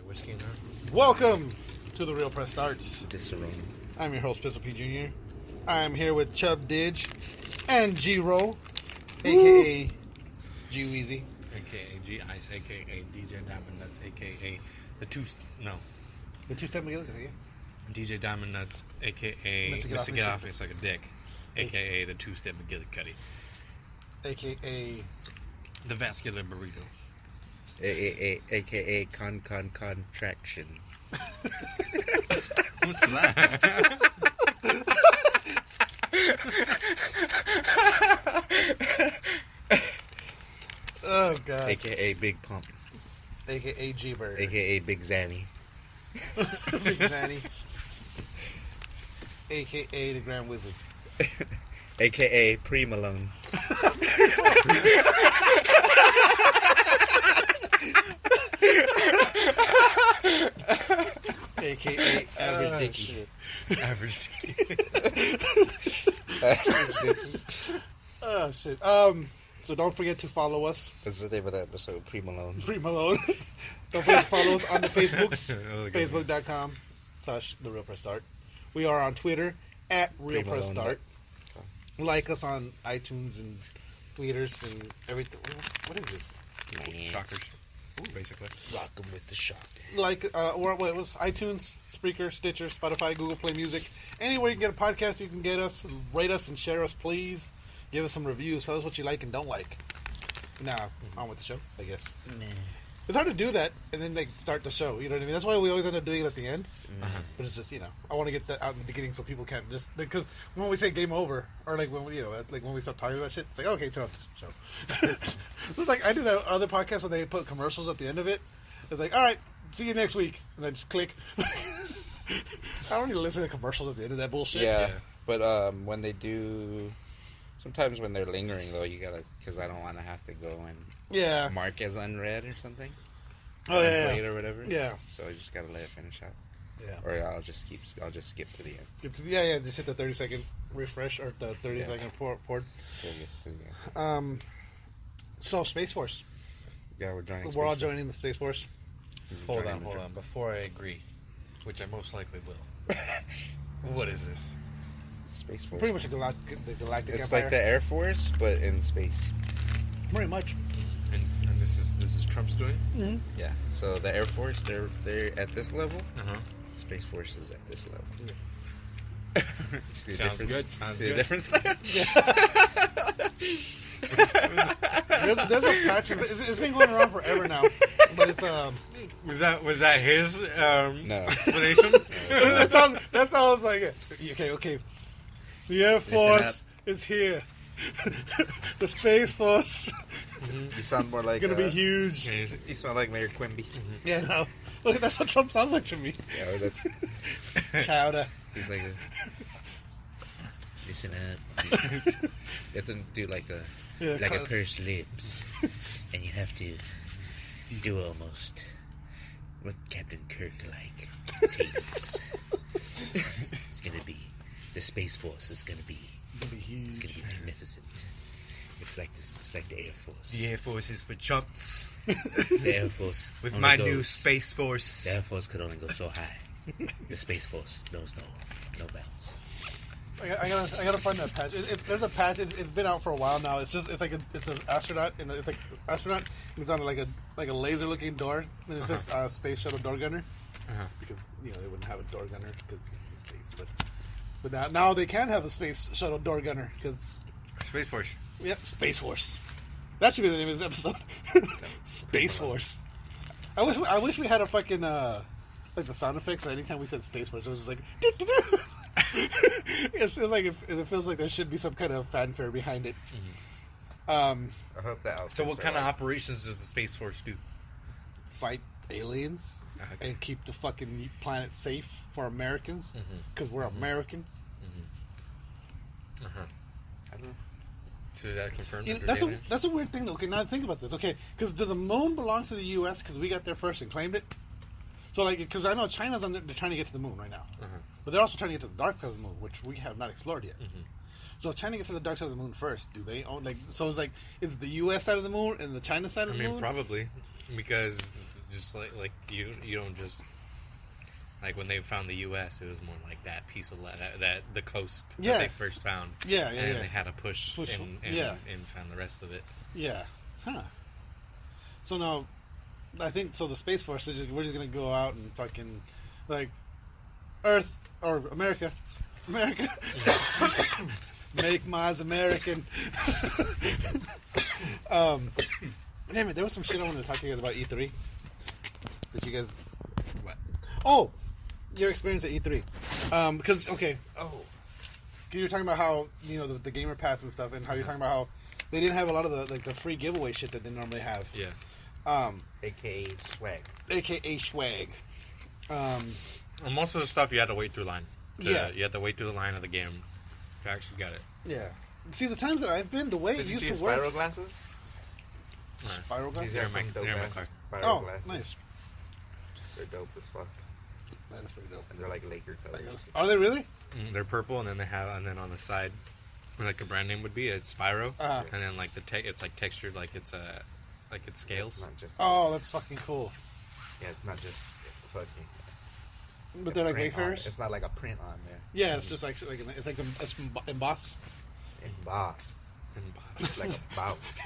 whiskey in there. Welcome to the Real Press Starts. Disarray. I'm your host, Pistol P Jr. I'm here with Chub Didge and G-Ro, a.k.a. G-Weezy. A.k.a. G-Ice, a.k.a. DJ Diamond Nuts, a.k.a. The two-step McGillicuddy, yeah. DJ Diamond Nuts, a.k.a. Mr. Get Off It's Like a Dick, a.k.a. The Two-Step McGillicuddy, a.k.a. The Vascular Burrito. A.k.a. contraction. What's that? Oh, God. A.k.a. Big Pump. A.k.a. G-Bird. A.k.a. Big Zanny. Big Zanny. A.k.a. The Grand Wizard. A.k.a. Pre-Malone. A.k.a. Average Dickie. Average Dicky. Average Dickie. Oh, shit. So don't forget to follow us. That's the name of the episode, Pre-Malone. Pre-Malone. Don't forget to follow us on the Facebooks. Okay. Facebook.com/TheRealPressStart. We are on Twitter @RealPressStart. Like us on iTunes and Tweeters and everything. What is this? Man. Shockers, basically. Rock 'em with the shock. Like, what was iTunes, Spreaker, Stitcher, Spotify, Google Play Music. Anywhere you can get a podcast, you can get us. Rate us and share us, please. Give us some reviews. Tell us what you like and don't like. Now, on with the show, I guess. Man. It's hard to do that and then like start the show. You know what I mean? That's why we always end up doing it at the end. Uh-huh. But it's just, I want to get that out in the beginning so people can't just, because when we say game over, or like when we, like when we stop talking about shit, it's like, okay, turn off the show. It's like I do that other podcast when they put commercials at the end of it. It's like, all right, see you next week, and then just click. I don't need to listen to commercials at the end of that bullshit. Yeah, but when they do, sometimes when they're lingering though, you gotta, because I don't want to have to go and mark as unread or something. Oh yeah, or whatever. Yeah. So I just gotta let it finish out. Yeah. Or I'll just skip to the end. Skip to just hit the 30-second refresh or the 30-second forward. So Space Force. Yeah, we're joining. We're all joining the Space Force. Hold on. Before I agree, which I most likely will. What is this? Space Force. Pretty much the Galactic It's Empire. like the Air Force, but in space. Pretty much. And this is Trump's doing? Mm-hmm. Yeah. So the Air Force, they're at this level. Uh-huh. Space Force is at this level. Sounds good. See the difference there? There's a patch. It's been going around forever now, but it's Was that his No. explanation? that sounds like okay. The Air Force is here. The Space Force. You sound more like gonna be huge. You sound like Mayor Quimby. Yeah, no. Look, that's what Trump sounds like to me. Yeah, that's, Chowder. he's like listen up. You have to do like a pursed lips, and you have to do almost what Captain Kirk like takes. It's gonna be the Space Force is gonna be huge. It's gonna be magnificent. It's like the Air Force. The Air Force is for chumps. The Air Force With my new Space Force. The Air Force could only go so high. The Space Force knows no bounds. I gotta find that patch. There's a patch. It's been out for a while now. It's an astronaut, and it's like astronaut. And it's on like a laser looking door, and it says Space Shuttle Door Gunner. Because they wouldn't have a door gunner because it's in space, but now they can have a Space Shuttle Door Gunner because Space Force. Yeah, Space Force. That should be the name of this episode. Space Force. I wish we had a fucking like the sound effects. So anytime we said Space Force, it was just like. It feels like there should be some kind of fanfare behind it. I hope that. So, what kind of operations does the Space Force do? Fight aliens and keep the fucking planet safe for Americans because we're American. I don't know. So that confirmed that's a weird thing though. Okay, now think about this. Okay, because does the moon belong to the U.S. because we got there first and claimed it? So like, because I know China's they're trying to get to the moon right now, but they're also trying to get to the dark side of the moon, which we have not explored yet. So China gets to the dark side of the moon first. Do they own so it's like is the U.S. side of the moon and the China side of the moon? Probably because just like you don't just like when they found the U.S. It was more like that piece of that the coast that they first found. Yeah, and they had to push and found the rest of it. Yeah, huh. So now, I think so. The Space Force, we're just gonna go out and fucking like Earth or America. Make Maz American. Damn it, there was some shit I wanted to talk to you guys about E3. Did you guys... What? Oh! Your experience at E3. Because, okay. Oh. You were talking about how, you know, the Gamer Pass and stuff, and how you're talking about how they didn't have a lot of the free giveaway shit that they normally have. Yeah. AKA swag. AKA swag. Well, most of the stuff you had to wait through line. Yeah. You had to wait through the line of the game to actually get it. Yeah. See, the times that I've been, the way it used to work... Spiral glasses? Spiral glasses? These are some dope ass spiral glasses. Nice. They're dope as fuck. That is pretty dope. And they're like Laker colors. Are they really? They're purple, and then then on the side, where like the brand name would be, it's Spyro, and then like it's like textured, like it's scales. It's not just, oh, that's fucking cool. Yeah, it's not just fucking. But they're like wafers. It's not like a print on there. Yeah, it's just like it's embossed. Embossed. Like a bounce.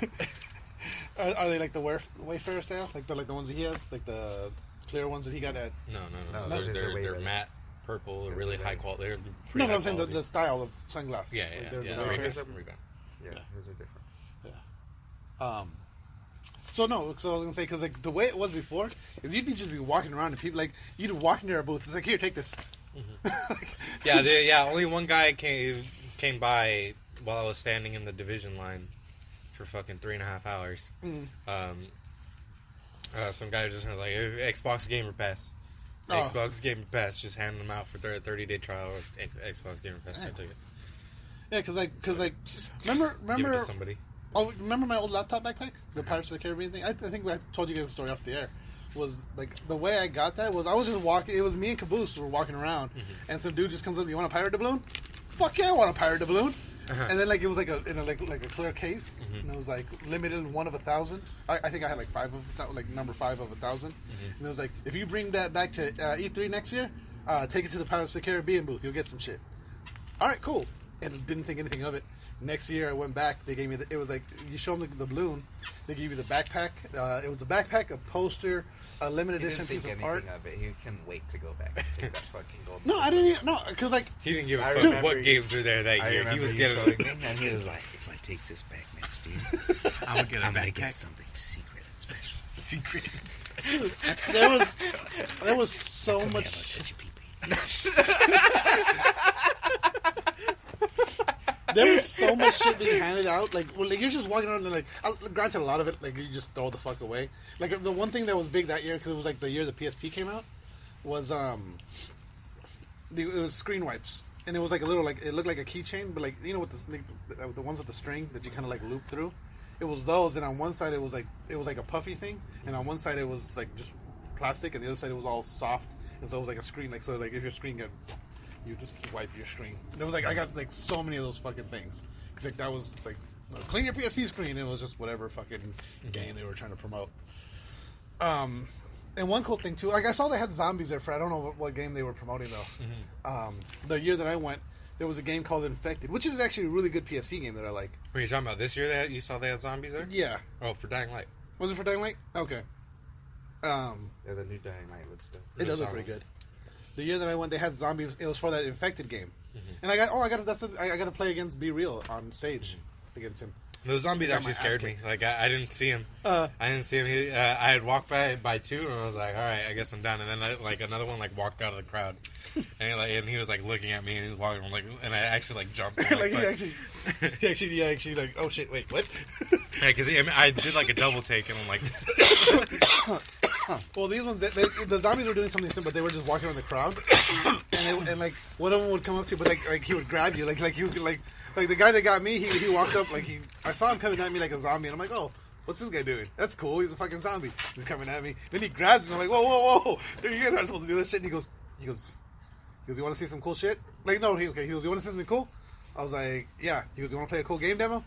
Are they like the Wayfarer style? Like the ones that he has, like the clear ones that he got at? No. They're matte purple, they're really high quality. They're no, but I'm saying the style of sunglasses. Yeah. Like Yeah, those are different. Yeah. So no, so I was gonna say because like the way it was before is you'd just be walking around and people like you'd walk near a booth. It's like, here, take this. Mm-hmm. Only one guy came by while I was standing in the division line for fucking 3.5 hours. Mm. Some guy was just like, Xbox Gamer Pass. Xbox Gamer Pass, just handing them out for their 30-day trial of Xbox Gamer Pass. So I took it. Yeah, because remember give it to somebody. Oh, remember my old laptop backpack, the Pirates of the Caribbean thing? I think I told you guys the story off the air. Was like the way I got that was I was just walking. It was me and Caboose were walking around, and some dude just comes up. You want a pirate doubloon? Fuck yeah, I want a pirate doubloon. And then like it was like in a clear case, and it was like limited 1 of 1,000. I think I had like 5 of like number 5 of 1,000, and it was like if you bring that back to E3 next year, take it to the Pirates of the Caribbean booth. You'll get some shit. All right, cool. And didn't think anything of it. Next year I went back. They gave me it was like you show them the balloon. They gave you the backpack. It was a backpack, a poster, a limited edition piece of art. Of it. He couldn't wait to go back and take that fucking gold. No, I didn't. Even, no, because like he didn't give a fuck what games were there that year. He was getting showing me, and he was like, "If I take this back next year, I'm gonna get something secret and special." Secret. Dude, there was so much. There was so much shit being handed out. Like you're just walking around and like, granted, a lot of it, like you just throw the fuck away. Like the one thing that was big that year because it was like the year the PSP came out was it was screen wipes, and it was like a little like it looked like a keychain, but like you know with the ones with the string that you kind of like loop through. It was those, and on one side it was like a puffy thing, and on one side it was like just plastic, and the other side it was all soft, and so it was like a screen. Like so, like if your screen got you just wipe your screen. There was like I got like so many of those fucking things because like that was like clean your PSP screen. It was just whatever fucking game they were trying to promote. And one cool thing too, like I saw they had zombies there for I don't know what game they were promoting though. The year that I went, there was a game called Infected, which is actually a really good PSP game that I like. Were you talking about this year that you saw they had zombies there? Yeah. Oh, for Dying Light. Was it for Dying Light? Okay. Yeah, the new Dying Light looks dope. It does look pretty good. The year that I went, they had zombies. It was for that Infected game, and I got to play against Be Real on stage against him. Those zombies actually scared me. Like I didn't see him. I didn't see him. I had walked by 2, and I was like, all right, I guess I'm done. And then like another one like walked out of the crowd, and he was like looking at me, and he was walking. I'm like, and I actually like jumped. And, like he actually like, oh shit, wait, what? Yeah, because I did like a double take, and I'm like. Well, these ones, the zombies were doing something simple. They were just walking around the crowd, and like one of them would come up to you, but like he would grab you, like he was like the guy that got me. He walked up I saw him coming at me like a zombie, and I'm like, oh, what's this guy doing? That's cool. He's a fucking zombie. He's coming at me. Then he grabs me. I'm like, whoa! You guys aren't supposed to do this shit. And he goes, you want to see some cool shit? Like, no, he goes, you want to see something cool? I was like, yeah. He goes, you want to play a cool game demo? I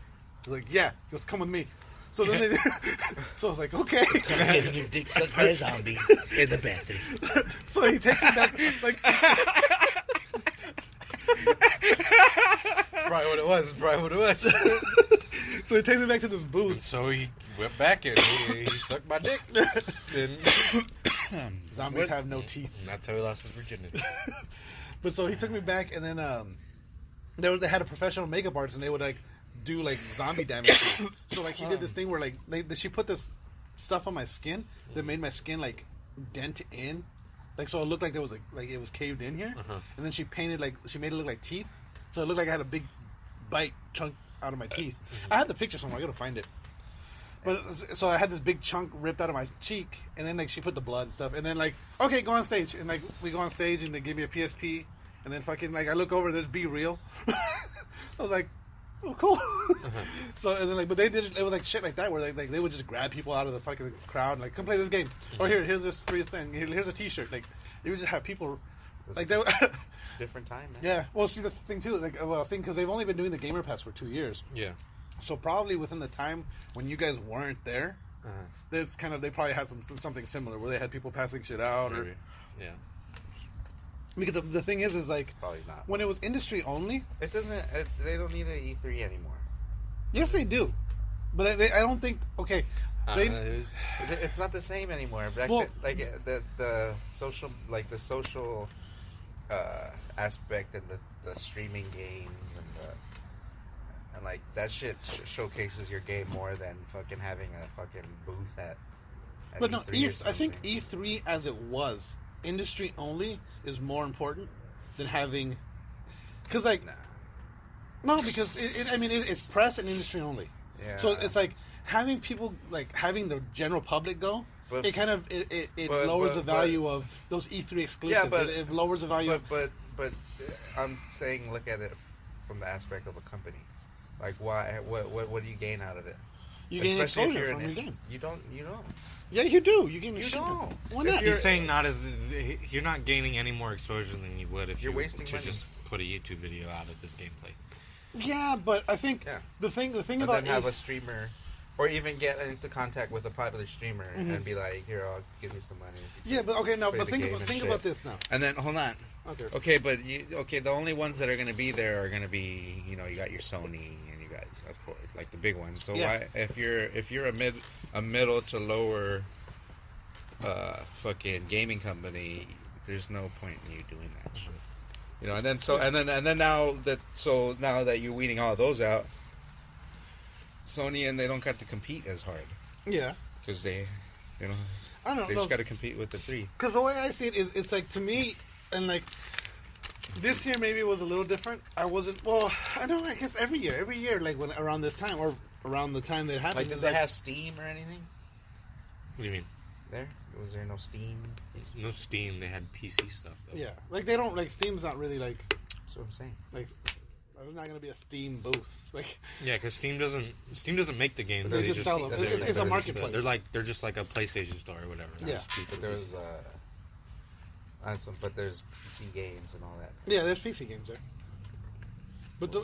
was like, yeah. He goes, come with me. So then they, so I was like, okay. It's called getting your dick sucked by a zombie in the bathroom. So he takes me back, like. Probably what it was. So he takes me back to this booth. And so he went back and he sucked my dick. And Zombies have no teeth. And that's how he lost his virginity. But so he took me back, and then they had a professional makeup artist, and they would like do like zombie damage. So like he did this thing where like she put this stuff on my skin that made my skin like dent in, like so it looked like there was like it was caved in here, and then she made it look like teeth, so it looked like I had a big bite chunk out of my teeth. I had the picture somewhere. I gotta find it. But so I had this big chunk ripped out of my cheek, and then like she put the blood and stuff, and then like okay, go on stage, and like we go on stage, and they give me a PSP, and then fucking like I look over, there's Be Real. I was like, oh cool. So and then like, but they did it was like shit like that where like they would just grab people out of the fucking crowd and like come play this game, or here's this free thing, here's a T-shirt, like they would just have people. Like they, it's a different time, man. Yeah. Well, see the thing too. Like, well, I was thinking because they've only been doing the Gamer Pass for 2 years. Yeah. So probably within the time when you guys weren't there, there's kind of they probably had something similar where they had people passing shit out or. Yeah. Because the thing is like Probably not. when it was industry only. It doesn't. They don't need an E3 anymore. Yes, they do, but I don't think. Okay. It's not the same anymore. Back Well, like the social aspect and the streaming games and like that shit showcases your game more than fucking having a fucking booth at but no, E3 I think E3 as it was industry only is more important than having because like no because it's press and industry only. Yeah. So it's like having people like having the general public go. But, it kind of lowers the value of those E3 exclusives. Yeah, but it lowers the value. But I'm saying look at it from the aspect of a company. Like why? What do you gain out of it? You gain exposure from your game. You don't. Yeah, you do. You gain. You don't. Why not? He's saying you're not gaining any more exposure than you would if you're you wasting money. just put a YouTube video out of this gameplay. Yeah, but I think the thing but about then have a streamer. Or even get into contact with a popular streamer and be like, "Here, I'll give me some money." Yeah, but okay, now, but think about this now. And then hold on. Okay, but the only ones that are going to be there are going to be, you got your Sony and you got, of course, like the big ones. So why, if you're a middle to lower, fucking gaming company, there's no point in you doing that shit. And then now that you're weeding all those out. Sony and they don't got to compete as hard. Yeah. Because they don't. I don't know. They just got to compete with the 3. Because the way I see it is, it's like to me, and like this year maybe it was a little different. I wasn't. Well, I know. I guess every year, like when around this time or around the time that happened. Like, did they have Steam or anything? What do you mean? Was there no Steam? No Steam. They had PC stuff though. Yeah, like they don't like Steam's not really like. That's what I'm saying. Like, there's not going to be a Steam booth. Like, yeah, because Steam doesn't make the games. They just sell them. It's a marketplace. They're just like a PlayStation store or whatever. Yeah, but there's but there's PC games and all that. Yeah, there's PC games there. But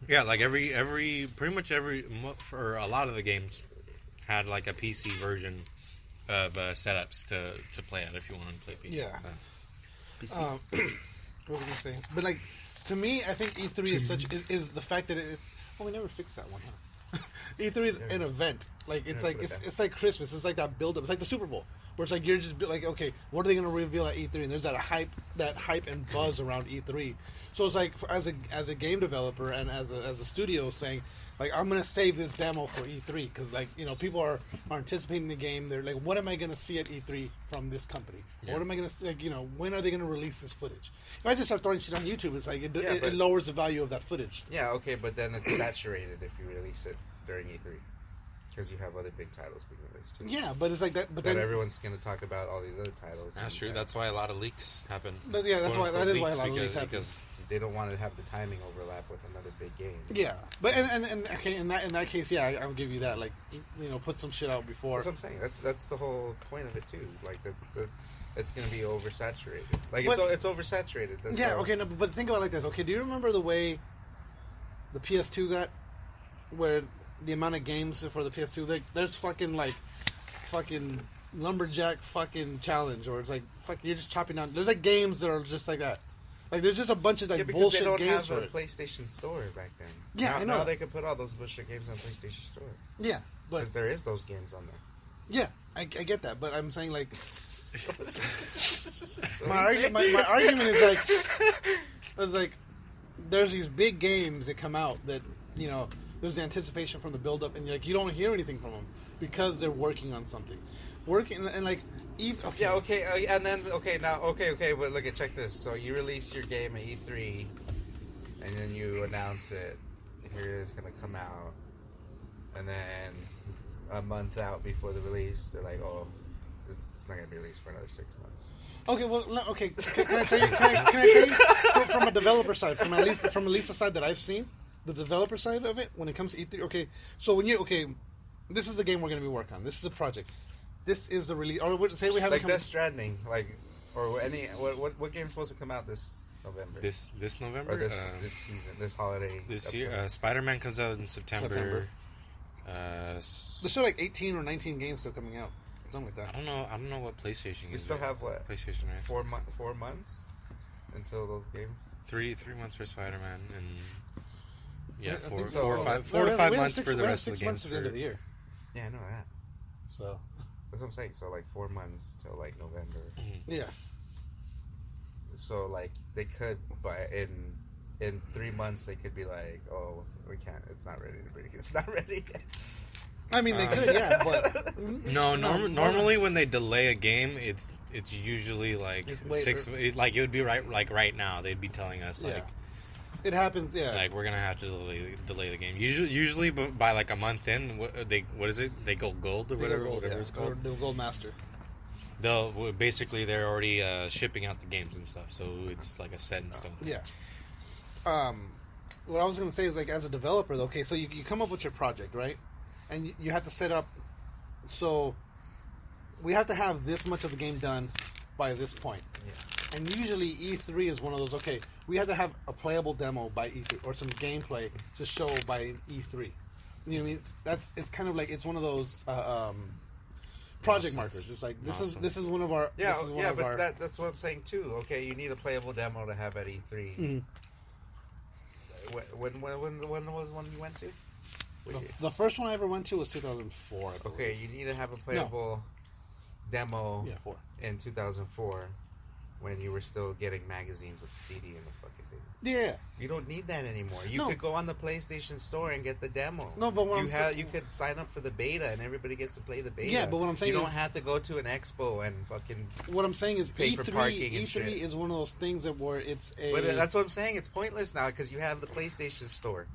yeah, like pretty much every for a lot of the games had like a PC version of setups to play at if you wanted to play PC. Yeah. PC. What was I going to say? But like. To me, I think E3 is the fact that it's. Oh, we never fixed that one, huh? E3 is an event. Like it's like Christmas. It's like that build up. It's like the Super Bowl, where it's like you're just like, okay, what are they going to reveal at E3? And there's that hype and buzz around E3. So it's like as a game developer and as a studio saying, like, I'm going to save this demo for E3 because like people are anticipating the game. They're like, what am I going to see at E3 from this company? Yeah. What am I going to see? When are they going to release this footage? If I just start throwing shit on YouTube, it's like it lowers the value of that footage. Yeah, okay, but then it's saturated if you release it during E3 because you have other big titles being released too. Yeah, but it's like that. But then then everyone's going to talk about all these other titles. That's true. That's why a lot of leaks happen. That is why a lot of leaks happen. Because they don't want to have the timing overlap with another big game. Yeah, but and okay, in that case, yeah, I'll give you that. Like, put some shit out before. That's what I'm saying. That's the whole point of it too. Like it's going to be oversaturated. Like it's oversaturated. Okay, no, but think about it like this. Okay, do you remember the way the PS2 got, where the amount of games for the PS2. Like, there's fucking lumberjack fucking challenge, or it's like you're just chopping down. There's like games that are just like that. Like there's just a bunch of like because bullshit they don't games have for a it. PlayStation Store back then. Yeah, now, I know. Now they could put all those bullshit games on PlayStation Store. Yeah, but Because there is those games on there. yeah, I get that, but I'm saying like So my argument is like there's these big games that come out that there's the anticipation from the build up, and you don't hear anything from them because they're working on something, and like okay. Yeah, okay, and then but look at check this. So you release your game at E3, and then you announce it. Here it is going to come out, and then a month out before the release, they're like, "Oh, it's not going to be released for another 6 months." Okay, well, okay. Can I tell you? Can I tell you from a developer side, from at least the side that I've seen, the developer side of it when it comes to E3. Okay, so this is the game we're going to be working on. This is a project. This is the release. Or say we have like Death Stranding, or any what game's supposed to come out this November? This November or this season, this holiday, this year. Spider-Man comes out in September. There's still like 18 or 19 games still coming out. Something like that. I don't know what PlayStation. You still have what? PlayStation. Right? 4 months until those games. 3 months for Spider-Man and. Yeah, I 4 think so. 4 or 5 months for the rest of the games. 6 months to the end of the year. Yeah, I know that. So that's what I'm saying. So 4 months till November. Yeah. So they could, but in 3 months they could be like, oh, we can't. It's not ready to bring. It's not ready yet. I mean, they could, yeah, but normally when they delay a game, it's usually it would be right now they'd be telling us it happens, yeah. We're gonna have to delay the game. Usually by a month in, what is it? They go gold or whatever it's called. They'll gold master. They're already shipping out the games and stuff, so it's a set in stone. Yeah. What I was gonna say is as a developer, though, okay, so you come up with your project, right? And you have to set up. So we have to have this much of the game done by this point. Yeah. And usually E3 is one of those. Okay, we have to have a playable demo by E3 or some gameplay to show by E3. You know what I mean? It's kind of it's one of those project markers. It's this is one of our that's what I'm saying too. Okay, you need a playable demo to have at E3. Mm-hmm. When was one you went to? The first one I ever went to was 2004. Okay, you need to have a playable demo in 2004 when you were still getting magazines with the CD and the fucking thing. Yeah. You don't need that anymore. You could go on the PlayStation Store and get the demo. No, but you could sign up for the beta and everybody gets to play the beta. Yeah, but what I'm saying you don't have to go to an expo and fucking. What I'm saying is pay for parking and shit. is one of those things where it's a. But that's what I'm saying. It's pointless now because you have the PlayStation Store.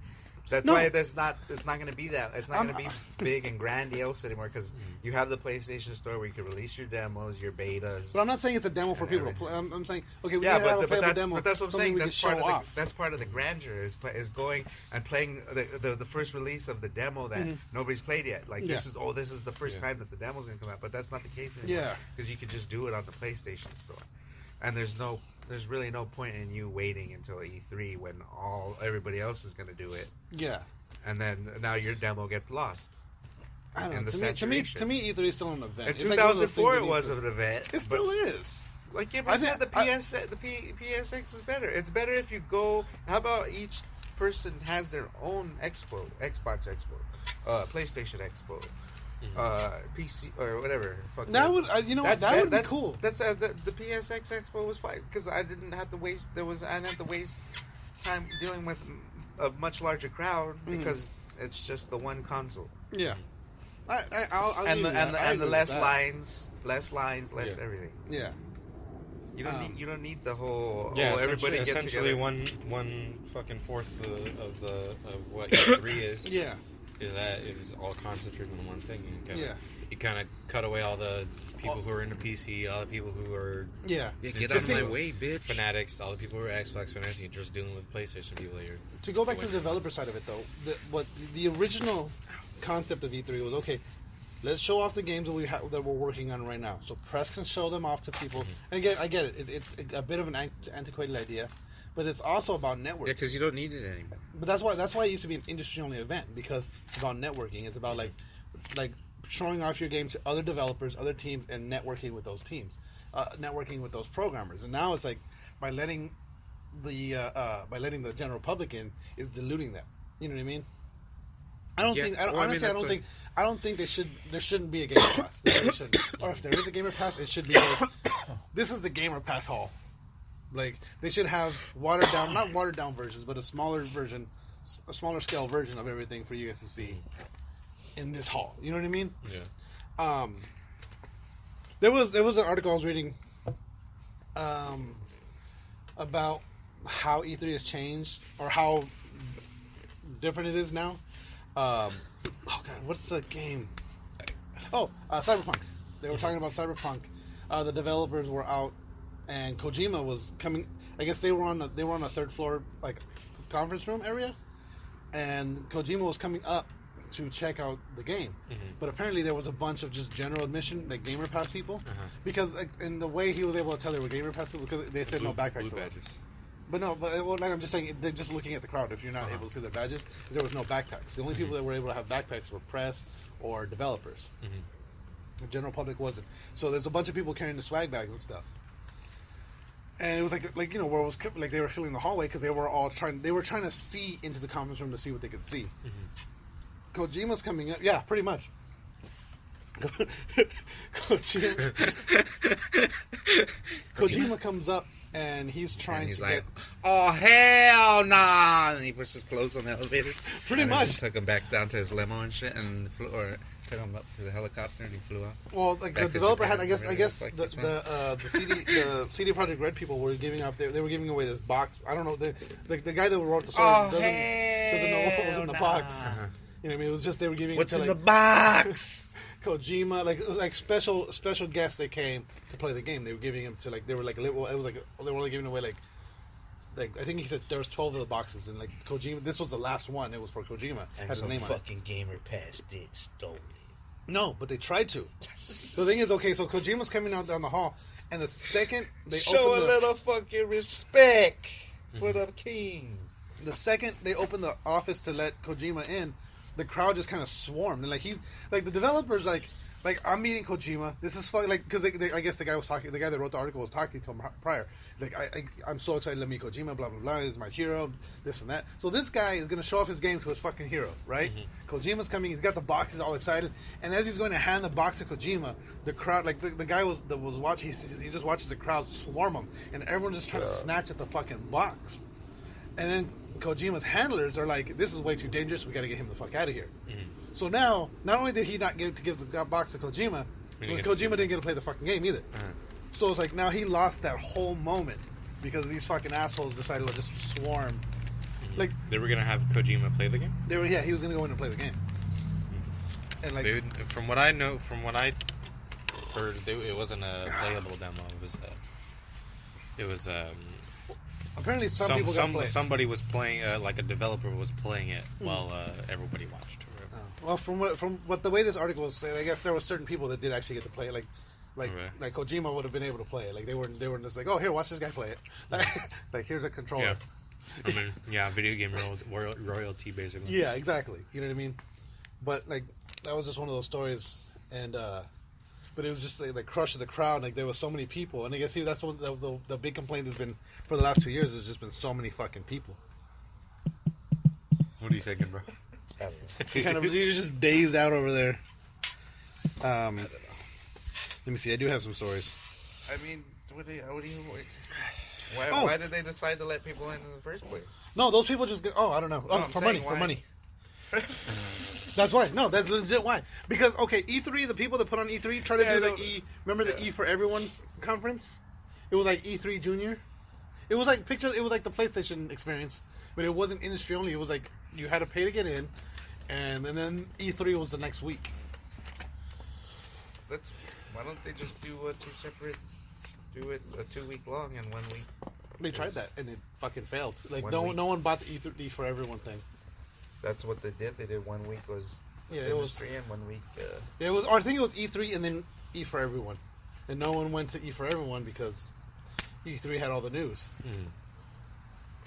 That's why it's not going to be that. It's not going to be big and grandiose anymore because you have the PlayStation Store where you can release your demos, your betas. But I'm not saying it's a demo for people to play. I'm saying we have a playable demo. But that's what I'm saying. That's part of the grandeur is going and playing the first release of the demo that nobody's played yet. This is the first time that the demo's going to come out. But that's not the case anymore. Yeah, because you could just do it on the PlayStation Store, and there's really no point in you waiting until E3 when everybody else is going to do it. Yeah. And then now your demo gets lost. I don't know. To me, E3 is still an event. In 2004, it was an event. It still is. Like you said, the PSX is better. It's better if you go. How about each person has their own expo, Xbox Expo, PlayStation Expo. PC or whatever. That would, that would be cool. That's the PSX Expo was fine because I didn't have to waste. I didn't have to waste time dealing with a much larger crowd because it's just the one console. Yeah, I'll and the less lines, less everything. Yeah, you don't need the whole. Yeah, everybody get essentially together. one fucking fourth of what E3 is. Yeah. That is all concentrated in one thing. You kind of cut away all the people who are into PC, all the people who are get out of my way, bitch. Fanatics, all the people who are Xbox fanatics. You're just dealing with PlayStation people here. To go back to the developer side of it, though, the original concept of E3 was let's show off the games that we're working on right now. So press can show them off to people. And again, I get it. It's a bit of an antiquated idea. but it's also about networking. Yeah, because you don't need it anymore. But that's why it used to be an industry only event, because it's about networking. It's about like showing off your game to other developers, other teams, and networking with those teams, networking with those programmers. And now it's like by letting the general public in is diluting that. You know what I mean? I don't think there shouldn't be a gamer pass. Or if there is a gamer pass, it should be like, this is the gamer pass hall. Like they should have not watered down versions, but a smaller scale version of everything for you guys to see in this hall. You know what I mean? Yeah. There was an article I was reading about how E3 has changed or how different it is now. Oh god, what's the game? Oh, Cyberpunk. They were talking about Cyberpunk. The developers were out, and Kojima was coming. I guess they were on the third floor, like conference room area, and Kojima was coming up to check out the game. Mm-hmm. But apparently there was a bunch of just general admission, like gamer pass people, because like, in the way he was able to tell they were gamer pass people, because they said no backpacks. Blue badges. But no, like I'm just saying, they're just looking at the crowd. If you're not able to see their badges, there was no backpacks. The only people that were able to have backpacks were press or developers. Mm-hmm. The general public wasn't. So there's a bunch of people carrying the swag bags and stuff. And it was like you know, where it was like they were filling the hallway because they were trying to see into the conference room to see what they could see. Mm-hmm. Kojima's coming up, yeah, pretty much. Kojima comes up and he's trying to get. Oh hell nah! And he pushed his clothes on the elevator. Pretty much. Just took him back down to his limo and shit, and or took him up to the helicopter, and he flew out. Well, like the developer had, I guess the CD Projekt Red people were giving up. They were giving away this box. I don't know. The guy that wrote the story doesn't know what was in the box. You know what I mean? It was just they were giving. What's it to, in the box? Kojima, like special guests that came to play the game. They were giving them to they were only giving away like I think he said there was 12 of the boxes, and like Kojima, this was the last one. It was for Kojima. And had his name on it. Fucking gamer pass did stole it. No, but they tried to. The thing is, okay, so Kojima's coming out down the hall, and the second they show a little fucking respect for the king. The second they opened the office to let Kojima in, the crowd just kind of swarmed, and the developers like I'm meeting Kojima. This is fucking because I guess the guy that wrote the article was talking to him prior. Like I'm so excited to meet Kojima. Blah blah blah. He's my hero. This and that. So this guy is gonna show off his game to his fucking hero, right? Mm-hmm. Kojima's coming. He's got the box. He's all excited, and as he's going to hand the box to Kojima, the crowd, like the guy that was watching, he just watches the crowd swarm him, and everyone's just trying to snatch at the fucking box, and then Kojima's handlers are like, "This is way too dangerous. We got to get him the fuck out of here." Mm-hmm. So now, not only did he not get to give the box to Kojima, but Kojima didn't get to play the fucking game either. Uh-huh. So it's like now he lost that whole moment because these fucking assholes decided to just swarm. Mm-hmm. Like they were gonna have Kojima play the game. He was gonna go in and play the game. Mm-hmm. And like, from what I heard, it wasn't a playable demo. It was. Apparently, people got play it. Somebody was playing, like a developer was playing it while everybody watched. Well, from what the way this article was saying, I guess there were certain people that did actually get to play it. Like Kojima would have been able to play it. Like they were just like, oh, here, watch this guy play it. Like here's a controller. Yeah. I mean, yeah, video game royalty basically. Yeah, exactly. You know what I mean? But like that was just one of those stories, and but it was just like crush of the crowd. Like there was so many people, and I guess that's what the big complaint has been for the last 2 years. There's just been so many fucking people. What are you thinking, bro? You're just dazed out over there. I don't know. Let me see. I do have some stories. I mean, what do you? Why did they decide to let people in the first place? No, those people just. I don't know. For money. That's why. No, that's legit why. Because E3, the people that put on E3 try to do the Remember the E for Everyone conference? It was like E3 Junior. It was like It was like the PlayStation experience, but it wasn't industry only. It was like you had to pay to get in, and then E3 was the next week. Why don't they just do two separate? Do it a 2 week long and 1 week. They tried that and it fucking failed. Like no one bought the E3 for Everyone thing. That's what they did. They did 1 week was industry and 1 week. It was. Or I think it was E3 and then E for Everyone, and no one went to E for Everyone because E3 had all the news.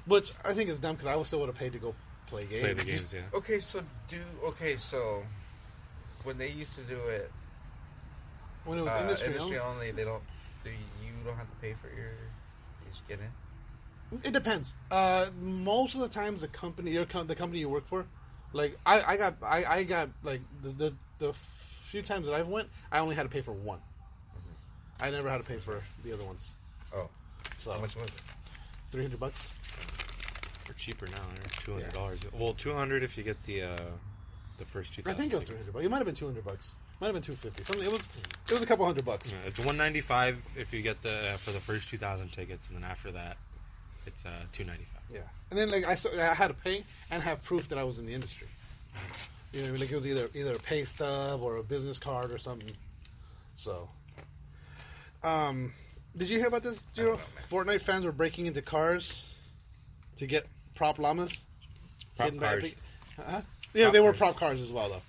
Which I think is dumb because I still would have paid to go play games. Play the games, yeah. Okay, so when they used to do it, When it was industry only, they don't. You don't have to pay for your. You just get in. It depends. Most of the times, the company you work for, like I got like the few times that I've went, I only had to pay for one. I never had to pay for the other ones. Oh, so how much was it? $300. Or cheaper now, $200. Yeah. Well, $200 if you get the first 2,000. I think it was $300. It might have been $200. Might have been $250. Something. It was a couple $100. Yeah, it's $195 if you get the for the first 2,000 tickets, and then after that, it's $295. Yeah, and then like I had to pay and have proof that I was in the industry. You know, like it was either a pay stub or a business card or something. So, did you hear about this, Giro? Fortnite fans were breaking into cars to get prop llamas. Prop cars. Yeah, they were prop cars as well, though.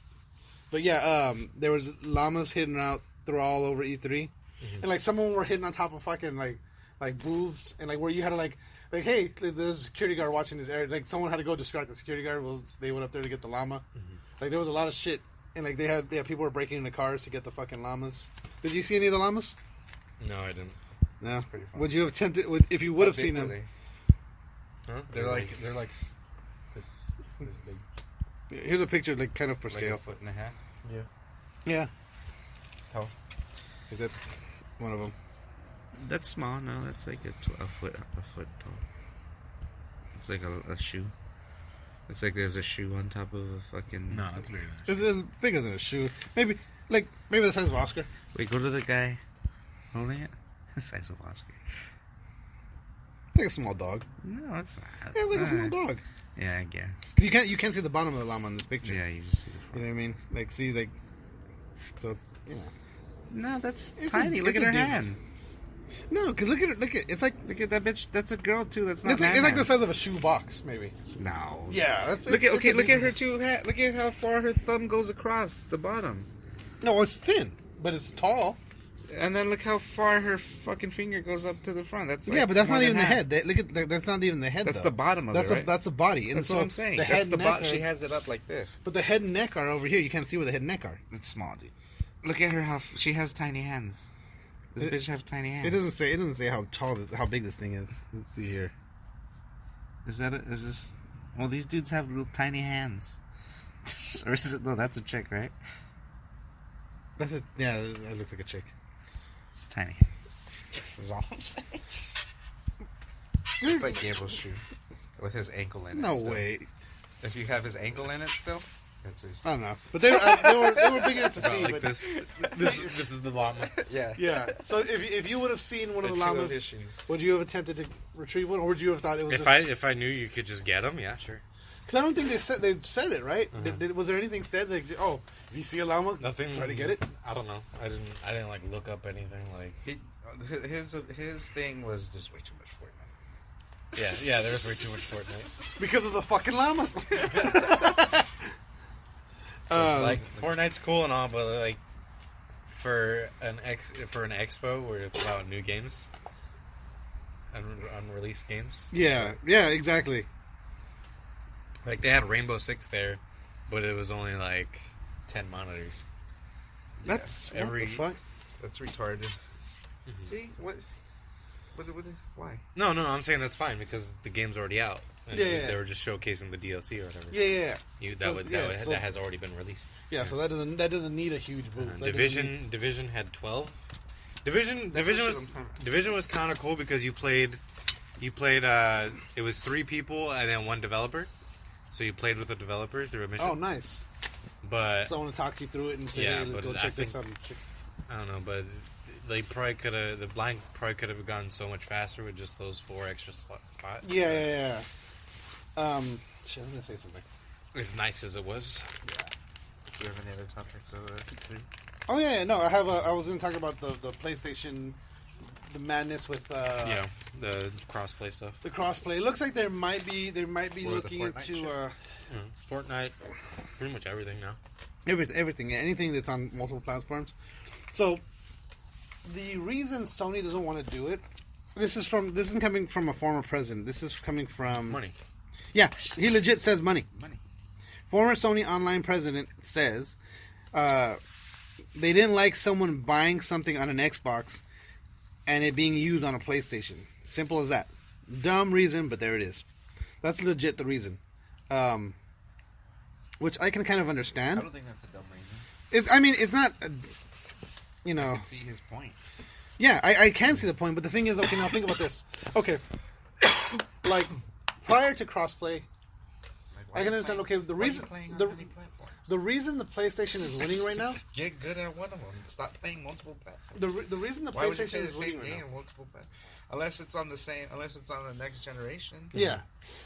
But yeah, there was llamas hidden out through all over E3, and like some of them were hidden on top of fucking like booths, and like where you had to like hey, there's a security guard watching this area. Like someone had to go distract the security guard. Well, they went up there to get the llama. Like there was a lot of shit, and like people were breaking into cars to get the fucking llamas. Did you see any of the llamas? No, I didn't. No. That's pretty fun. Would you have attempted? If you would have seen them? Huh? They're like this big. Here's a picture, like kind of for Like scale. a foot and a half. Yeah. Tall. That's one of them. That's small. No, that's like a foot tall. It's like a shoe. It's like there's a shoe on top of a fucking. No, it's bigger than It's bigger than a shoe. Maybe the size of Oscar. Wait, go to the guy holding it. The size of Oscar. Like a small dog. No, it's not. Yeah, it's like a small dog. Yeah, yeah. You can't see the bottom of the llama in this picture. Yeah, you just see the You front. know what I mean? Like see like. So it's No, that's It's tiny. a- Look it's at her a hand. No, because look at it. It's like That bitch. That's a girl too. That's not. it's like the size of a shoe box, maybe. No. Yeah, that's Look at her decent- two. Look at how far her thumb goes across the bottom. No, it's thin, but it's tall. And then look how far her fucking finger goes up to the front. That's like But that's more not than even the half. head. That's not even the head. That's though. the bottom of that's it, right? That's the body. And That's so what I'm saying. The That's head the and neck bottom. are, She has it up like this. but the head and neck are over here. You can't see where the head and neck are. It's small, dude. Look at her. How she has tiny hands. This bitch have tiny hands. It doesn't say how big this thing is. Let's see here. Is this? Well, these dudes have little tiny hands. Or is it? No, that's a chick, right? Yeah, that looks like a chick. It's tiny hands. That's all I'm saying. It's like Gabriel's shoe with his ankle in it. No still. way. If you have his ankle in it still, that's his. I don't know, but they were big enough to About see. like But this is the llama. Yeah. yeah, so if you would have seen one of the two of llamas, his shoes. would you have attempted to retrieve one, or would you have thought it was? If I knew you could just get them, yeah, sure. Because I don't think they said it right. Was there anything said like, oh, if you see a llama, Nothing. try to get it? I don't know. I didn't like look up anything like. His thing was just way too much Fortnite. Yeah. There was way too much Fortnite. Because of the fucking llamas. Like Fortnite's cool and all, but like for an expo where it's about new games, unreleased games. Yeah, exactly. Like they had Rainbow Six there, but it was only like 10 monitors. That's what every- the fuck. That's retarded. See what? Why? No, I'm saying that's fine because the game's already out. And Yeah. They were just showcasing the DLC or whatever. Yeah. That has already been released. Yeah, so that doesn't need a huge booth. That Division had 12. Division was kind of cool because you played. It was 3 people and then 1 developer. So you played with the developer through a mission. Oh, nice. But So I want to talk you through it and say, Yeah, hey, let's but go I check this think- out. I don't know, but they probably could have. The blind probably could have gone so much faster with just those 4 extra spots. Yeah. Shit, I'm gonna say something. As nice as it was. Do you have any other topics other than Oh yeah, no, I was gonna talk about the PlayStation, the madness with The crossplay stuff. the crossplay. It looks like they might be Or the looking Fortnite into shit. Fortnite, pretty much everything now. everything, anything that's on multiple platforms. So the reason Sony doesn't want to do it This isn't coming from a former president. This is coming from Money. Yeah, he legit says money. Money. Former Sony Online president says they didn't like someone buying something on an Xbox and it being used on a PlayStation. Simple as that. Dumb reason, but there it is. That's legit the reason. Which I can kind of understand. I don't think that's a dumb reason. It's not, you know. I can see his point. Yeah, I can see the point, but the thing is, okay, now think about this. Okay. Like, prior to crossplay, I can understand, okay, the reason the PlayStation is winning right now. Get good at one of them. Stop playing multiple platforms. The reason the Why would you PlayStation play the is same winning right game now. on multiple platforms? Unless it's on the next generation. Yeah.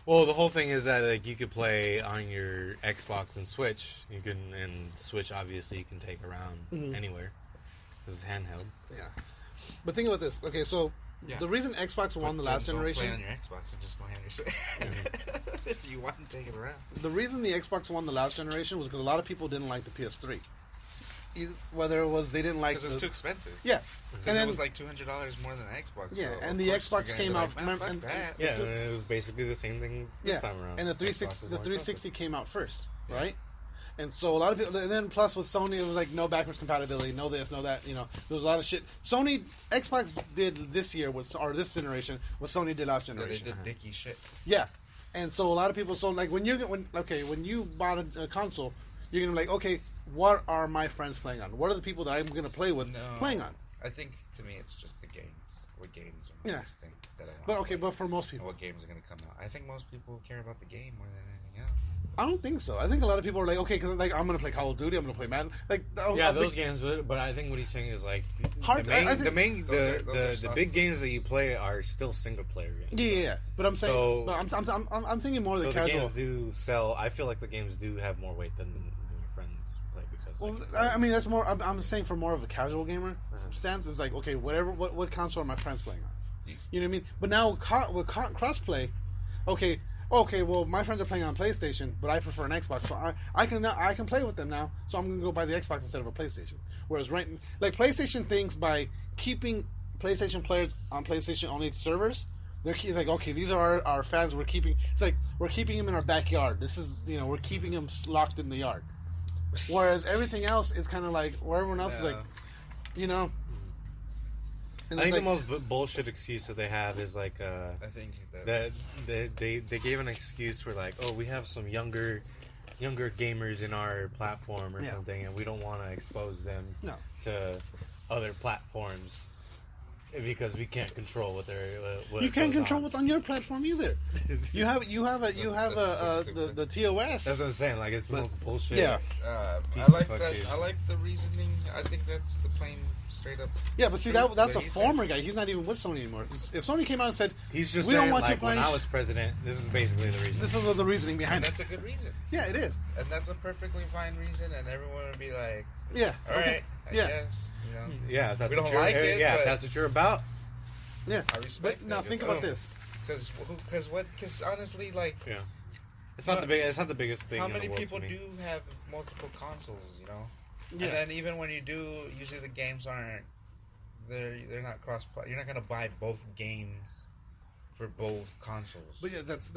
Well, the whole thing is that like you could play on your Xbox and Switch. And Switch obviously you can take around anywhere because it's handheld. Yeah. But think about this. Okay, so the reason Xbox won the last generation. Play on your Xbox and just play on your Switch. If you want to take it around. The reason the Xbox won the last generation was because a lot of people didn't like the PS3. Whether it was they didn't like because it's too expensive. Yeah, because it was like $200 more than the Xbox. Yeah, so and the Xbox came out. It was basically the same thing this time around. And the 360 came out first, right? And so a lot of people. And then plus with Sony, it was like no backwards compatibility, no this, no that. You know, there was a lot of shit. Xbox did this year or this generation what Sony did last generation. Yeah, they did dicky shit. Yeah, and so a lot of people. So like when you bought a console, you're gonna be like, okay, what are my friends playing on? What are the people that I'm gonna play with playing on? I think to me it's just the games. What games are the next thing that I want. But for most people, and what games are gonna come out? I think most people care about the game more than anything else. I don't think so. I think a lot of people are like, okay, because like I'm gonna play Call of Duty, I'm gonna play Madden, like those games. But I think what he's saying is like the big games that you play are still single player games. Yeah. But I'm saying, I'm thinking more of the casual. The games do sell. I feel like the games do have more weight than your friends play because. Well, I mean that's more. I'm saying for more of a casual gamer stance. It's like okay, what console are my friends playing on? You know what I mean? But now with crossplay, okay, well, my friends are playing on PlayStation, but I prefer an Xbox, so I can play with them now. So I'm gonna go buy the Xbox instead of a PlayStation. Whereas PlayStation thinks by keeping PlayStation players on PlayStation only servers, they're like, okay, these are our fans. We're keeping them in our backyard. This is we're keeping them locked in the yard. Whereas everything else is kind of like where everyone else is like, And I think the most bullshit excuse that they have is like I think that they gave an excuse for like, oh, we have some younger gamers in our platform or something, and we don't want to expose them to other platforms because we can't control what they're. You can't control what's on your platform either. You have the TOS. That's what I'm saying. Like it's the most bullshit. Yeah. I like that. I like the reasoning. I think that's the plain straight up. Yeah, but see that's a former guy. He's not even with Sony anymore. If Sony came out and said, "He's just we saying, don't want like, you playing," when I was president, this is basically the reason. This was the reasoning behind it. That's a good reason. Yeah, it is. And that's a perfectly fine reason, and everyone would be like, "Yeah, all right, I guess." Yeah, if that's we don't like it. Yeah, if that's what you're about. Yeah, I respect. But now think about this. Because honestly, like, it's not the biggest thing. How many people do have multiple consoles? Yeah. And then even when you do, usually the games aren't. They're not cross-play. You're not gonna buy both games for both consoles. But yeah, that's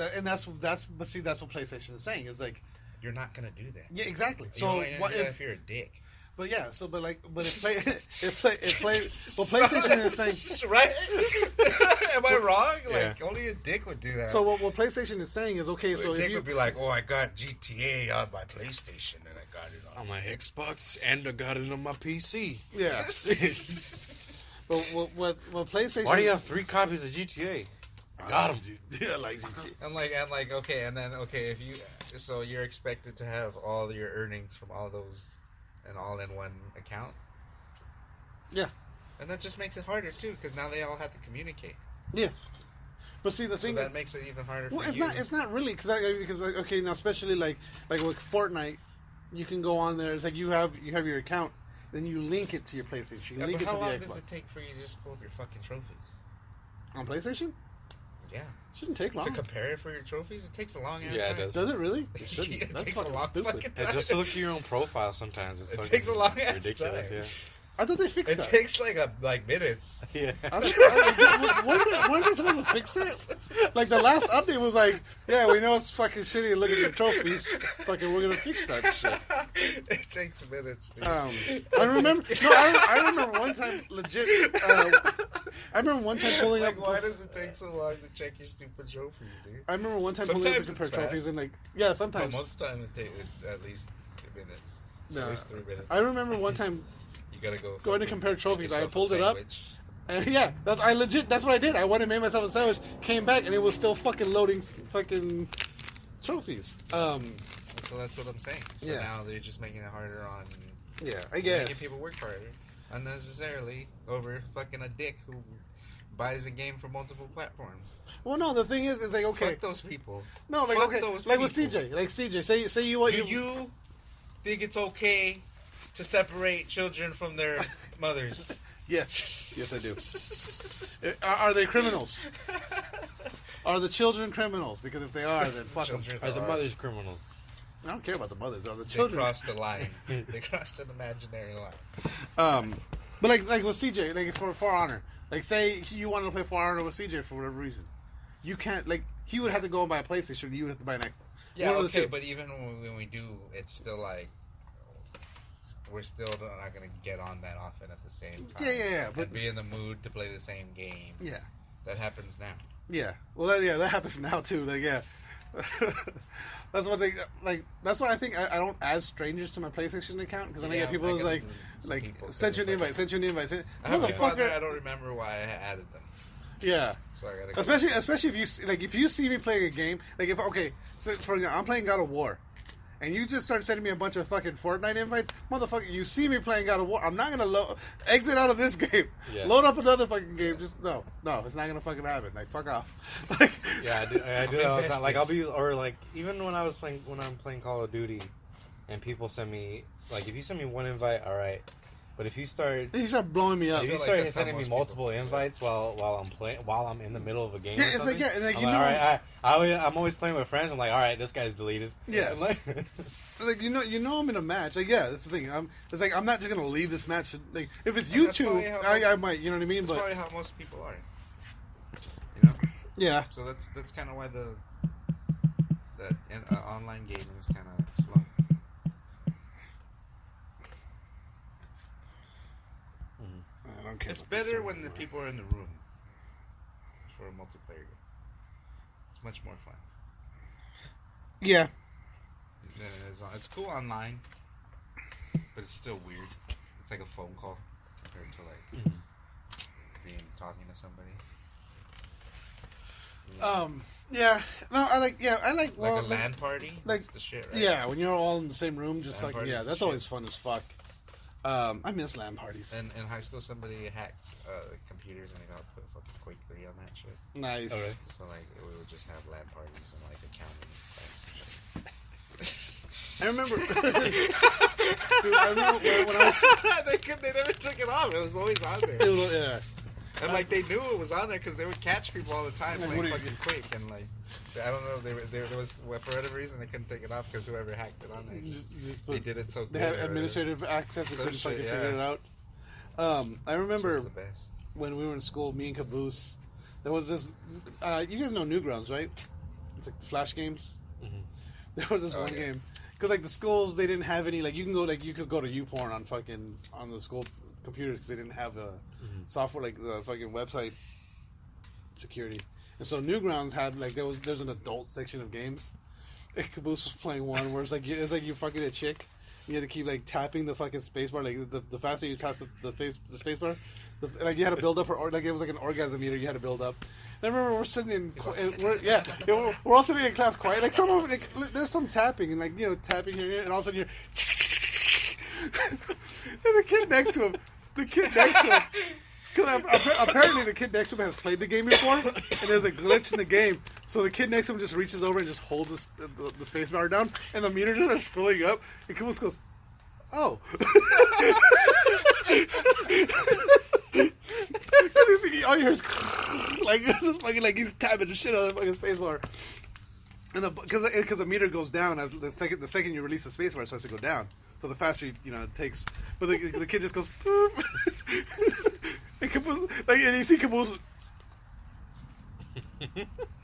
what PlayStation is saying. Is like you're not gonna do that. Yeah, exactly. So what if you're a dick? But yeah, PlayStation is saying, right? Am I wrong? Like only a dick would do that. So what PlayStation is saying is okay. So a dick would be like, oh, I got GTA on my PlayStation and I got it on my Xbox and I got it on my PC. Yeah. But what PlayStation? Why do you have 3 copies of GTA? I got them. Yeah, like GTA. And like okay, and then okay, so you're expected to have all your earnings from all those. And all in one account. Yeah, and that just makes it harder too, because now they all have to communicate. Yeah, but see the thing that makes it even harder. Well, for you. It's not really because okay now especially like with Fortnite, you can go on there. It's like you have your account, then you link it to your PlayStation. You link but how long does it take for you to just pull up your fucking trophies on PlayStation? Yeah. Shouldn't take long. To compare it for your trophies, it takes a long ass time. It does. Does it really? It shouldn't. It That's takes a long fucking time. Just to look at your own profile sometimes. It takes a long ass ridiculous, time. I thought they fixed that. It takes like minutes. Yeah. What weren't they supposed to fix that? Like, the last update was like, yeah, we know it's fucking shitty and look at your trophies. Fucking, we're gonna fix that shit. It takes minutes, dude. I remember. No, I remember one time, legit. I remember one time pulling up. Why does it take so long to check your stupid trophies, dude? I remember one time pulling up to compare trophies and like, yeah, sometimes. But most of the time it takes at least 2 minutes. No. At least 3 minutes. I remember one time you gotta go. going to compare trophies. I pulled it up. Sandwich. And yeah, that's what I did. I went and made myself a sandwich, came back, and it was still fucking loading fucking trophies. So that's what I'm saying. So Yeah. now they're just making it harder on. Yeah, I guess. Making people work harder unnecessarily over fucking a dick who buys a game for multiple platforms. Well, no, the thing is like, okay, Fuck those people. no, like Fuck okay, those like with people. CJ, say you want Do you think it's okay to separate children from their mothers? Yes, yes, I do. Are they criminals? Are the children criminals? Because if they are, then fuck them. Children Are the mothers criminals? I don't care about the mothers. Are the They children? crossed the line. They crossed an imaginary line. But like with CJ, like for Honor, like say you wanted to play For Honor with CJ for whatever reason, you can't. Like he would have to go and buy a PlayStation. You would have to buy an Xbox. Yeah, One of the okay, two. but even when we do, it's still like we're still not gonna get on that often at the same time. Yeah, but and be in the mood to play the same game. yeah, That happens now. yeah. Well, that happens now too. Like yeah. That's what they like. That's why I think I don't add strangers to my PlayStation account because then I get people I who's gotta like, do some like people, 'cause sent you an it's invite, like- sent you an invite. I have people on there, I Motherfucker. don't remember why I added them. Yeah. So I gotta go. Especially if you see me playing a game, like so for example, I'm playing God of War, and you just start sending me a bunch of fucking Fortnite invites, motherfucker. You see me playing God of War, I'm not gonna exit out of this game, Yeah. load up another fucking game. Just no, it's not gonna fucking happen. Like fuck off. Like Yeah, I do that all the time. Like I'll be, or like even when I'm playing Call of Duty, and people send me like if you send me one invite, all right. But if you start blowing me up. if you like start that's how sending me most multiple people do it. invites while I'm in the middle of a game, Yeah, or it's like, something, yeah, and like, I'm you like, know- all right, I'm always playing with friends. I'm like, all right, this guy's deleted. Yeah. And like, Like you know I'm in a match. Like yeah, that's the thing. It's like I'm not just gonna leave this match. Like if it's And you that's two, probably how I might. You know what I mean? That's But probably how most people are. You know. yeah, So that's kind of why the online gaming is kind of slow. I don't care. It's about this better one when the anymore. people are in the room for a multiplayer game. It's much more fun. Yeah, than it is it's cool online, but it's still weird. It's like a phone call compared to like talking to somebody. Yeah. No, I like. Like well, a LAN party. like- That's the shit, right? Yeah, when you're all in the same room, just LAN like parties yeah, is that's shit. always fun as fuck. I miss LAN parties. And in high school, somebody hacked computers and they got put fucking Quake 3 on that shit. Nice. Oh, really? So like we would just have LAN parties and like accounting class and shit. I remember. Dude, I remember when I was. they never took it off. It was always on there. It was, yeah. And like they knew it was on there because they would catch people all the time Like, playing what do you- fucking Quake and like I don't know there was well, for whatever reason they couldn't take it off because whoever hacked it on there Just they put, did it so good. they had or administrative access and Some couldn't shit, fucking yeah. figure it out. I whatever. remember It's the best. when we were in school, me and Caboose, there was this. You guys know Newgrounds, right? It's like Flash games. Mhm. There was this Oh, one yeah. game because like the schools they didn't have any like you could go to YouPorn on the school computers because they didn't have a software like the fucking website security. And so Newgrounds had like there's an adult section of games. And Caboose was playing one where it's like you fucking a chick. You had to keep like tapping the fucking spacebar. Like the faster you tap the spacebar, like you had to build up like it was like an orgasm meter. You had to build up. And I remember we're sitting in we're all sitting in class quiet. Like there's some tapping and like tapping here and all of a sudden you're and the kid next to him. Because apparently the kid next to him has played the game before, and there's a glitch in the game. So the kid next to him just reaches over and just holds the space bar down, and the meter just starts filling up. And Caboose goes, "Oh." All you hear is like he's tapping the shit out of the fucking space bar. And because the meter goes down as the second you release the space bar, it starts to go down. So the faster it takes. But the kid just goes. Boop. And Caboose, and you see Caboose.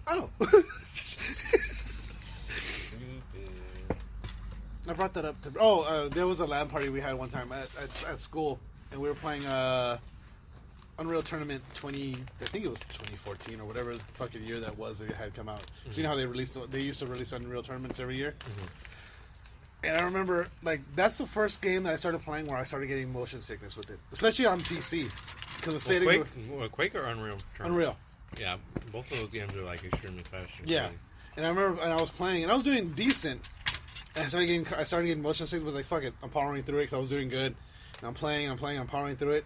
Oh. Stupid. I brought that up to. There was a LAN party we had one time at school, and we were playing Unreal Tournament 20. I think it was 2014 or whatever fucking year that was. It had come out. Mm-hmm. So you know how they used to release Unreal Tournaments every year. Mm-hmm. And I remember, like, that's the first game that I started playing where I started getting motion sickness with it, especially on PC. Because the settings Quake or Unreal? Unreal. Yeah, both of those games are like extremely fast. Yeah, and I remember, and I was playing, and I was doing decent. And I started getting motion sickness. Was like, fuck it, I'm powering through it because I was doing good. And I'm playing, I'm powering through it.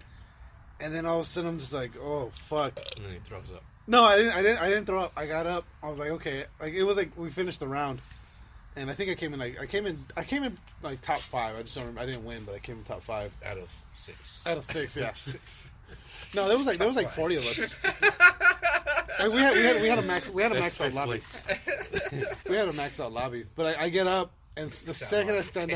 And then all of a sudden, I'm just like, oh fuck. And then he throws up. No, I didn't throw up. I got up. I was like, okay. Like it was like we finished the round. And I think I came in like top 5. I just don't remember. I didn't win, but I came in top 5 out of 6. Out of 6, yeah. No, there was like 40 of us. Like we had a max out lobby. We had a max out lobby, but I get up and the second I stand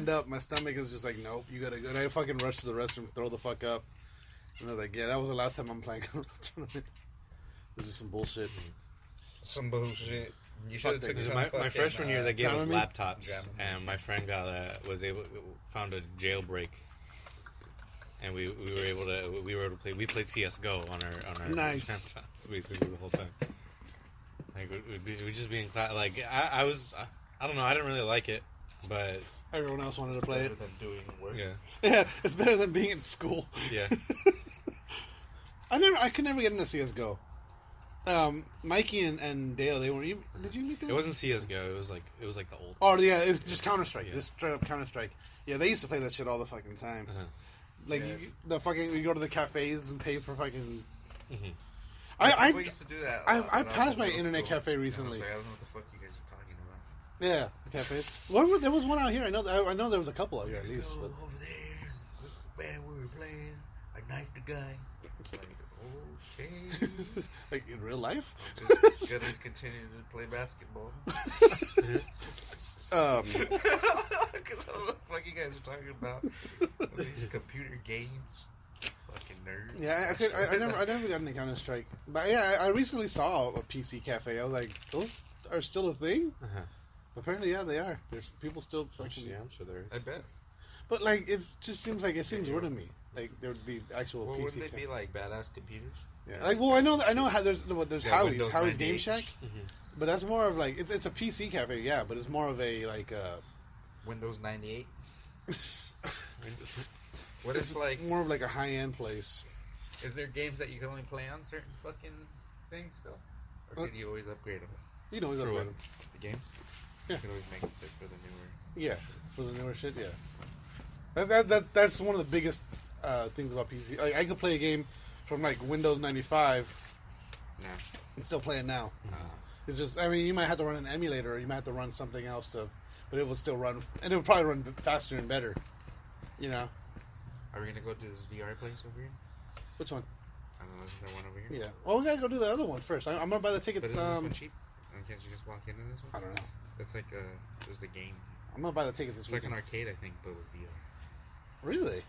up, my stomach is just like, nope, you gotta go. And I fucking rush to the restroom, throw the fuck up, and I was like, yeah, that was the last time I'm playing Unreal Tournament. It was just some bullshit. Some bullshit. You should have took my freshman year. They gave us laptops, and my friend found a jailbreak, and we were able to play. We played CS:GO on our nice laptops basically the whole time. Like we just being like I don't know. I didn't really like it, but everyone else wanted to play it. Better than doing work. Yeah, it's better than being in school. Yeah. I could never get into CS:GO. Mikey and Dale, they weren't even. Did you meet them? It wasn't CS:GO. It was like the old. Oh yeah, it was just Counter Strike. Yeah. Just straight up Counter Strike. Yeah, they used to play that shit all the fucking time. Uh-huh. Like you go to the cafes and pay for fucking. Mm-hmm. I used to do that. I passed my internet cafe recently. I don't know what the fuck you guys are talking about. Yeah, the cafes. There was one out here. I know there was a couple out here at least. But... over there, man, we were playing. I knifed a guy. It's like, okay. Like in real life? I'm just gonna continue to play basketball. Because I don't know what the fuck you guys are talking about. These computer games. Fucking nerds. Yeah, I never got into Counter Strike. But yeah, I recently saw a PC cafe. I was like, those are still a thing? Uh-huh. Apparently, yeah, they are. There's people still fucking. Yeah, I'm sure there is. I bet. But like, it just seems like it seems weird to me. Like there would be actual. Well, PC wouldn't they be like badass computers? Yeah. Like, well, I know how there's Howie's Game Shack, mm-hmm. but that's more of like it's a PC cafe, yeah, but it's more of a like Windows 98. What is like more of like a high end place? Is there games that you can only play on certain fucking things still, or can you always upgrade them? You can always upgrade them. The games. Yeah. You can always make it for the newer. Yeah, for the newer shit. Yeah. That's one of the biggest things about PC. Like, I could play a game from like Windows 95 and still play it now. It's just, I mean, you might have to run an emulator or you might have to run something else but it will still run, and it will probably run faster and better, you know. Are we going to go to this VR place over here? Which one? I don't know, isn't there one over here? Yeah. Well, we got to go do the other one first. I'm going to buy the tickets. But isn't this one cheap? And can't you just walk into this one? I don't know. That's like just a game. I'm going to buy the tickets this weekend. It's like an arcade, I think, but with VR. Really?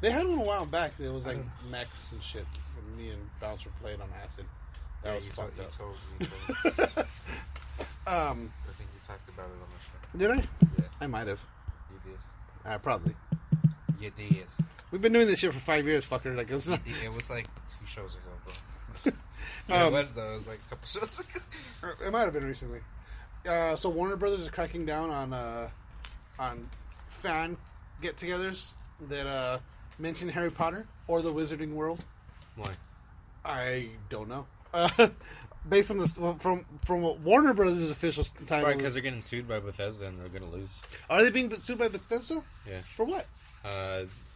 They had one a while back. It was like mechs and shit. And me and Bouncer played on acid. That was fucked up. You told I think you talked about it on the show. Did I? Yeah. I might have. You did. Probably. You did. We've been doing this shit for 5 years, fucker. Like, it was like 2 shows ago, bro. It was, though. It was like a couple shows ago. It might have been recently. So Warner Brothers is cracking down on fan get-togethers that mention Harry Potter or the Wizarding World. Why? I don't know. Based on this, from what Warner Brothers' official time, right? Because they're getting sued by Bethesda and they're going to lose. Are they being sued by Bethesda? Yeah. For what?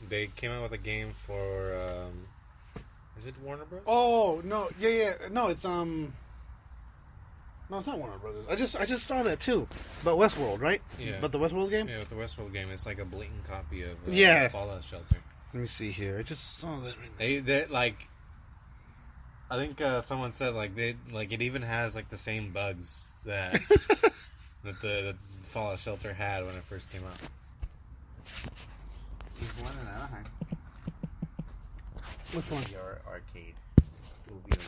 They came out with a game for. Is it Warner Brothers? Oh no! Yeah. No, it's No, it's not Warner Brothers. I just saw that too. But Westworld, right? Yeah. But the Westworld game? Yeah, with the Westworld game, it's like a blatant copy of Fallout Shelter. Let me see here. I just saw that right now. They like. I think someone said like it even has like the same bugs that the Fallout Shelter had when it first came out. There's one in Anaheim. Which one? VR arcade. We'll be okay.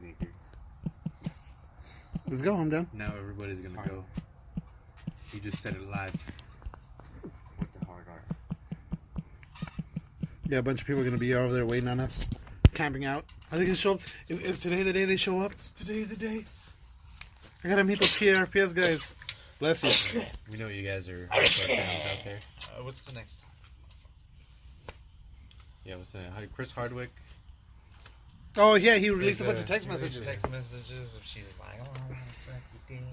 Nigger. Let's go. I'm done. Now everybody's gonna go. You just said it live. With the hard art. Yeah, a bunch of people are gonna be over there waiting on us, camping out. Are they gonna show up? Is today the day they show up? Is today the day? I gotta meet those PRPS guys. Bless you. We know you guys are hardcore fans out there. What's the next topic? Yeah, what's that? Chris Hardwick. Oh yeah, he released a There's bunch of text messages. Text messages if she's like, oh, I want to suck your dick.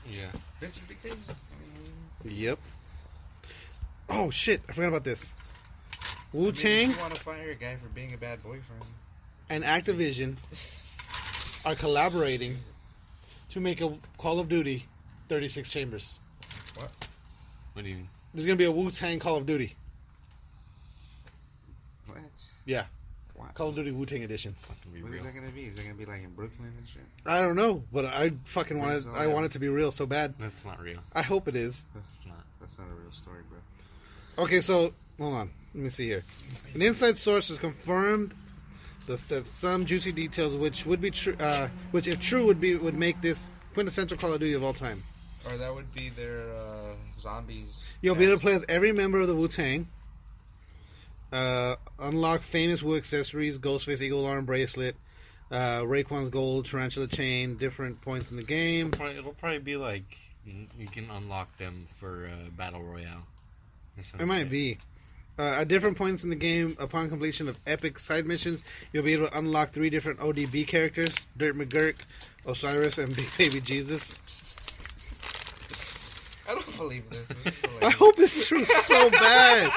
Yeah. Bitches be crazy. Yep. Oh shit! I forgot about this. Wu-Tang You want to fire a guy for being a bad boyfriend? and Activision are collaborating to make a Call of Duty 36 Chambers. What? What do you mean? There's gonna be a Wu-Tang Call of Duty. What? Yeah, What? Call of Duty Wu-Tang Edition. Fucking be What real. is that gonna be? Is that gonna be like in Brooklyn and shit? I don't know, but I fucking want it. It's I want it to be real so bad. That's not real. I hope it is. It's not. That's not a real story, bro. Okay, so hold on. Let me see here. An inside source has confirmed that some juicy details, which would be true, which if true would make this quintessential Call of Duty of all time. Or that would be their zombies. You'll be able to play as every member of the Wu-Tang. Unlock famous Wu accessories, Ghostface Eagle Arm bracelet, Raekwon's gold tarantula chain, different points in the game. It'll probably be like you can unlock them for Battle Royale. or some It might shit. be. At different points in the game, upon completion of epic side missions, you'll be able to unlock 3 different ODB characters, Dirt McGurk, Osiris, and Big Baby Jesus. I don't believe this. This is I hilarious. hope it's true so bad.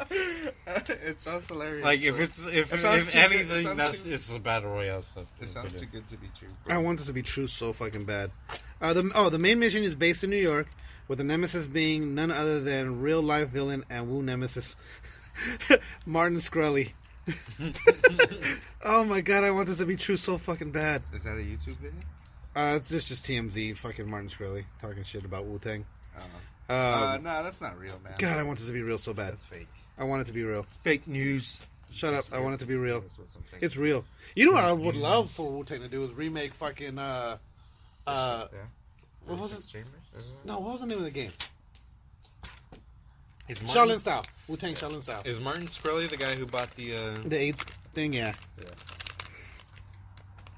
It sounds hilarious. Like So- if It sounds if too good. It anything, sounds that's too- it's the Battle Royale stuff. It sounds too good to be true. I want this to be true so fucking bad. The main mission is based in New York, with the nemesis being none other than real-life villain and Wu nemesis, Martin Scully. Oh my god, I want this to be true so fucking bad. Is that a YouTube video? It's just TMZ, fucking Martin Scully, talking shit about Wu-Tang. No, that's not real, man. God, I want this to be real so bad. That's fake. I want it to be real. Fake news. Shut up, I want it to be real. That's what some fake- It's real. You know what I would love for Wu-Tang to do is remake fucking, Yeah. what was 36 it? Chambers? Isn't it? No, what was the name of the game? Is Shaolin Style. Wu-Tang Shaolin Style. Is Martin Scully the guy who bought the? The 8th thing, yeah.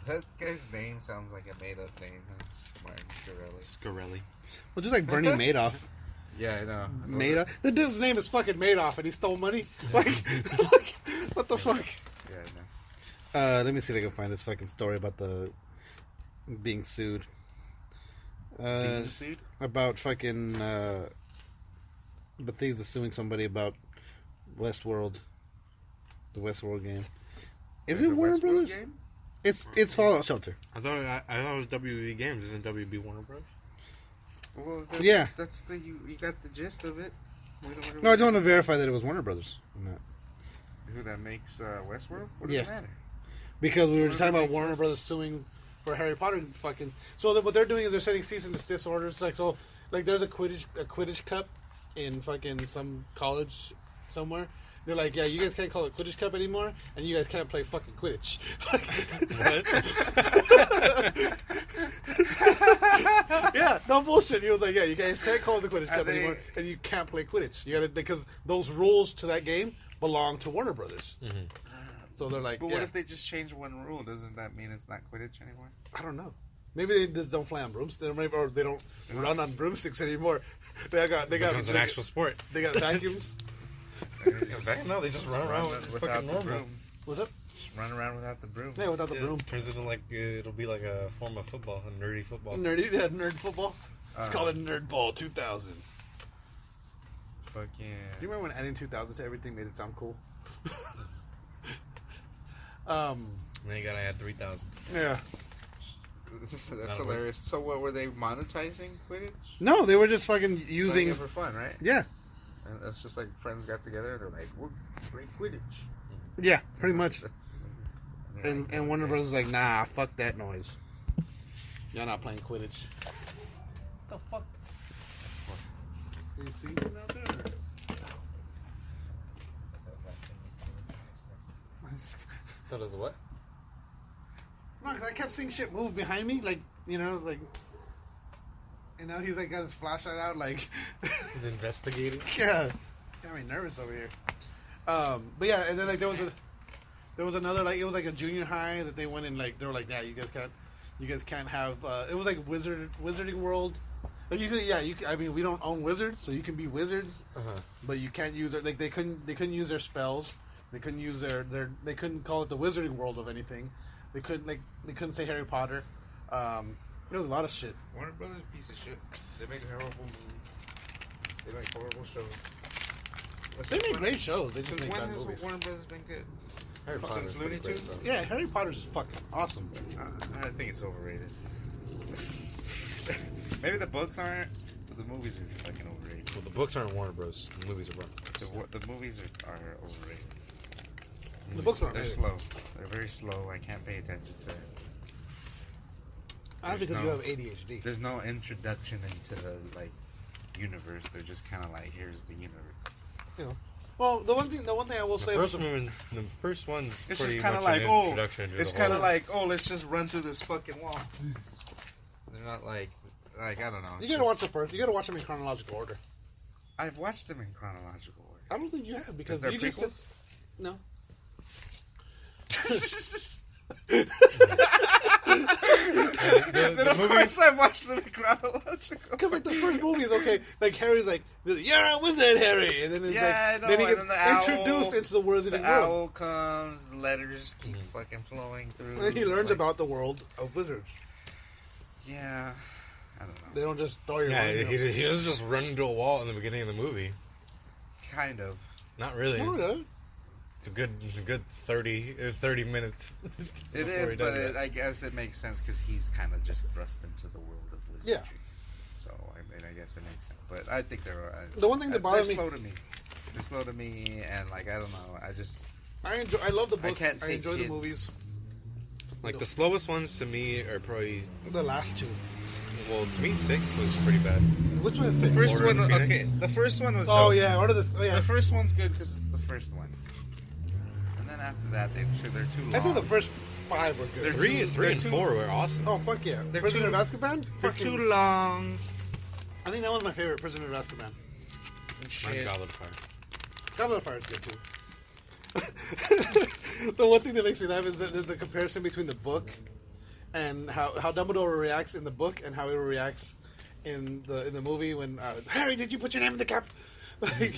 That guy's name sounds like a made-up name. Huh? Martin Scarelli. Scarelli. Well, just like Bernie Madoff. Yeah, I know. Madoff? The dude's name is fucking Madoff and he stole money? Like, what the fuck? Yeah, I know. Let me see if I can find this fucking story about the being sued. Being sued? About fucking Bethesda suing somebody about Westworld, the Westworld game. Is There's it a Warner Westworld Brothers? game? It's Fallout Shelter. I thought it was WB Games. Isn't WB Warner Bros? Well, Yeah. That's you got the gist of it. We don't No, I just want to verify that it was Warner Brothers. Who that makes Westworld? What does Yeah. it matter? Because we were just Warner talking about makes Warner Westworld. Brothers suing for Harry Potter fucking. So what they're doing is they're sending cease and desist orders. Like so, like there's a Quidditch Cup in fucking some college somewhere. They're like, yeah, you guys can't call it Quidditch Cup anymore, and you guys can't play fucking Quidditch. Yeah, no bullshit. He was like, yeah, you guys can't call it the Quidditch Cup anymore, and you can't play Quidditch. You gotta because those rules to that game belong to Warner Brothers. Mm-hmm. So they're like, But yeah. what if they just change one rule? Doesn't that mean it's not Quidditch anymore? I don't know. Maybe they just don't fly on broomsticks, or they don't run on broomsticks anymore. They got Becomes an actual sport. They got vacuums. No, they just run around with without fucking the normal. broom. What's up? Just run around without the broom. Yeah, without the Yeah, broom. turns into like it'll be like a form of football, a nerdy football. Nerdy, yeah, nerd football. Let's call it Nerd Ball 2000. Fuck yeah. Do you remember when adding 2000 to everything made it sound cool? And then you gotta add 3,000. Yeah. That's That'll hilarious. So what, were they monetizing Quidditch? No, they were just fucking Playing using. it for fun, right? Yeah, And it's just like friends got together and they're like, we're playing Quidditch. yeah, pretty much. That's, And Warner Bros. is like, nah, fuck that noise. Y'all not playing Quidditch. What the fuck? Are you seeing it out there? So does what? No, 'cause I kept seeing shit move behind me, like he's like got his flashlight out, like He's investigating. yeah, got me nervous over here. But yeah, and then like there was another like it was like a junior high that they went in like they were like, yeah, you guys can't have. It was like Wizarding World. Like I mean, we don't own wizards, so you can be wizards, but you can't use their, like they couldn't use their spells. They couldn't use they couldn't call it the Wizarding World of anything. They couldn't say Harry Potter. There was a lot of shit. Warner Brothers piece of shit. They make horrible shows. They make great shows. They just Since make when bad has movies. Warner Brothers been good? Harry Potter's Since Looney pretty great, Tunes? though. Yeah, Harry Potter's fucking awesome. I think it's overrated. Maybe the books aren't, but the movies are fucking overrated. Well, the books aren't Warner Bros. The movies are Warner. The movies are overrated. The books are They're amazing. slow. They're very slow. I can't pay attention to it. Because no- you have ADHD. There's no introduction into the universe. They're just kind of like, here's the universe. You know. Well, the one thing I will say about The first one's It's pretty just kind of much like, an oh, introduction to it's the kind of whole- like, oh, let's just run through this fucking wall. They're not like I don't know. you It's gotta watch just- the first. You gotta watch them in chronological order. I've watched them in chronological order. I don't think you have because they're you prequels? just no. the Of movie- course, I watched them in chronological. Because like the first movie is okay. Like Harry's like, "You're a wizard, Harry," and then it's Yeah, like I know, then he and gets then the owl- introduced into the Wizarding The World. owl comes, letters keep fucking flowing through. And he learns like- about the world of wizards. Yeah, I don't know. They don't just throw you. Yeah, around, you know. he doesn't just run into a wall in the beginning of the movie. Kind of. Not really. No, no. It's a good 30 minutes. It before is, he but does that. I guess it makes sense because he's kind of just thrust into the world of wizardry. Yeah. So I mean, I guess it makes sense. But I think they're The one thing that bothers they're me- slow to me. They're slow to me, and like I don't know. I love the I books. can't I take enjoy kids. the movies. Like the slowest ones to me are probably, The last two. well, to me 6 was pretty bad. Which one is six? First Order one, of the okay. Phoenix? The first one was. Oh dope. yeah, what are the? Oh, yeah. The first one's good because it's the first one. And then after that, they're too long. I said the first 5 were good. They're 3 they're and too- 4 were awesome. Oh fuck yeah! They're Prisoner too- of Azkaban. They're Fucking, too long. I think that was my favorite. Prisoner of Azkaban. Mine's Goblet of Fire. Goblet of Fire is good too. The one thing that makes me laugh is that there's a comparison between the book and how Dumbledore reacts in the book and how he reacts in the movie when Harry, did you put your name in the cap? Like,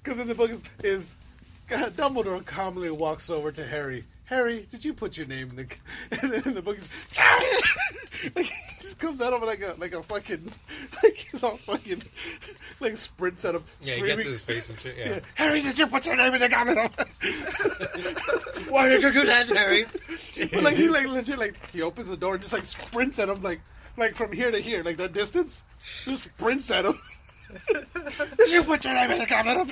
because in the book is Dumbledore calmly walks over to Harry. Harry, did you put your name in the? And then in the book is Harry. Like, he just comes out of like a fucking like he's all fucking like sprints at him. Yeah, he screaming. gets his face and shit. Yeah. Yeah. Harry, did you put your name in the goblet? Why did you do that, Harry? But like he like legit like he opens the door and just like sprints at him like from here to here like that distance, just sprints at him. Did you put your name in the goblet?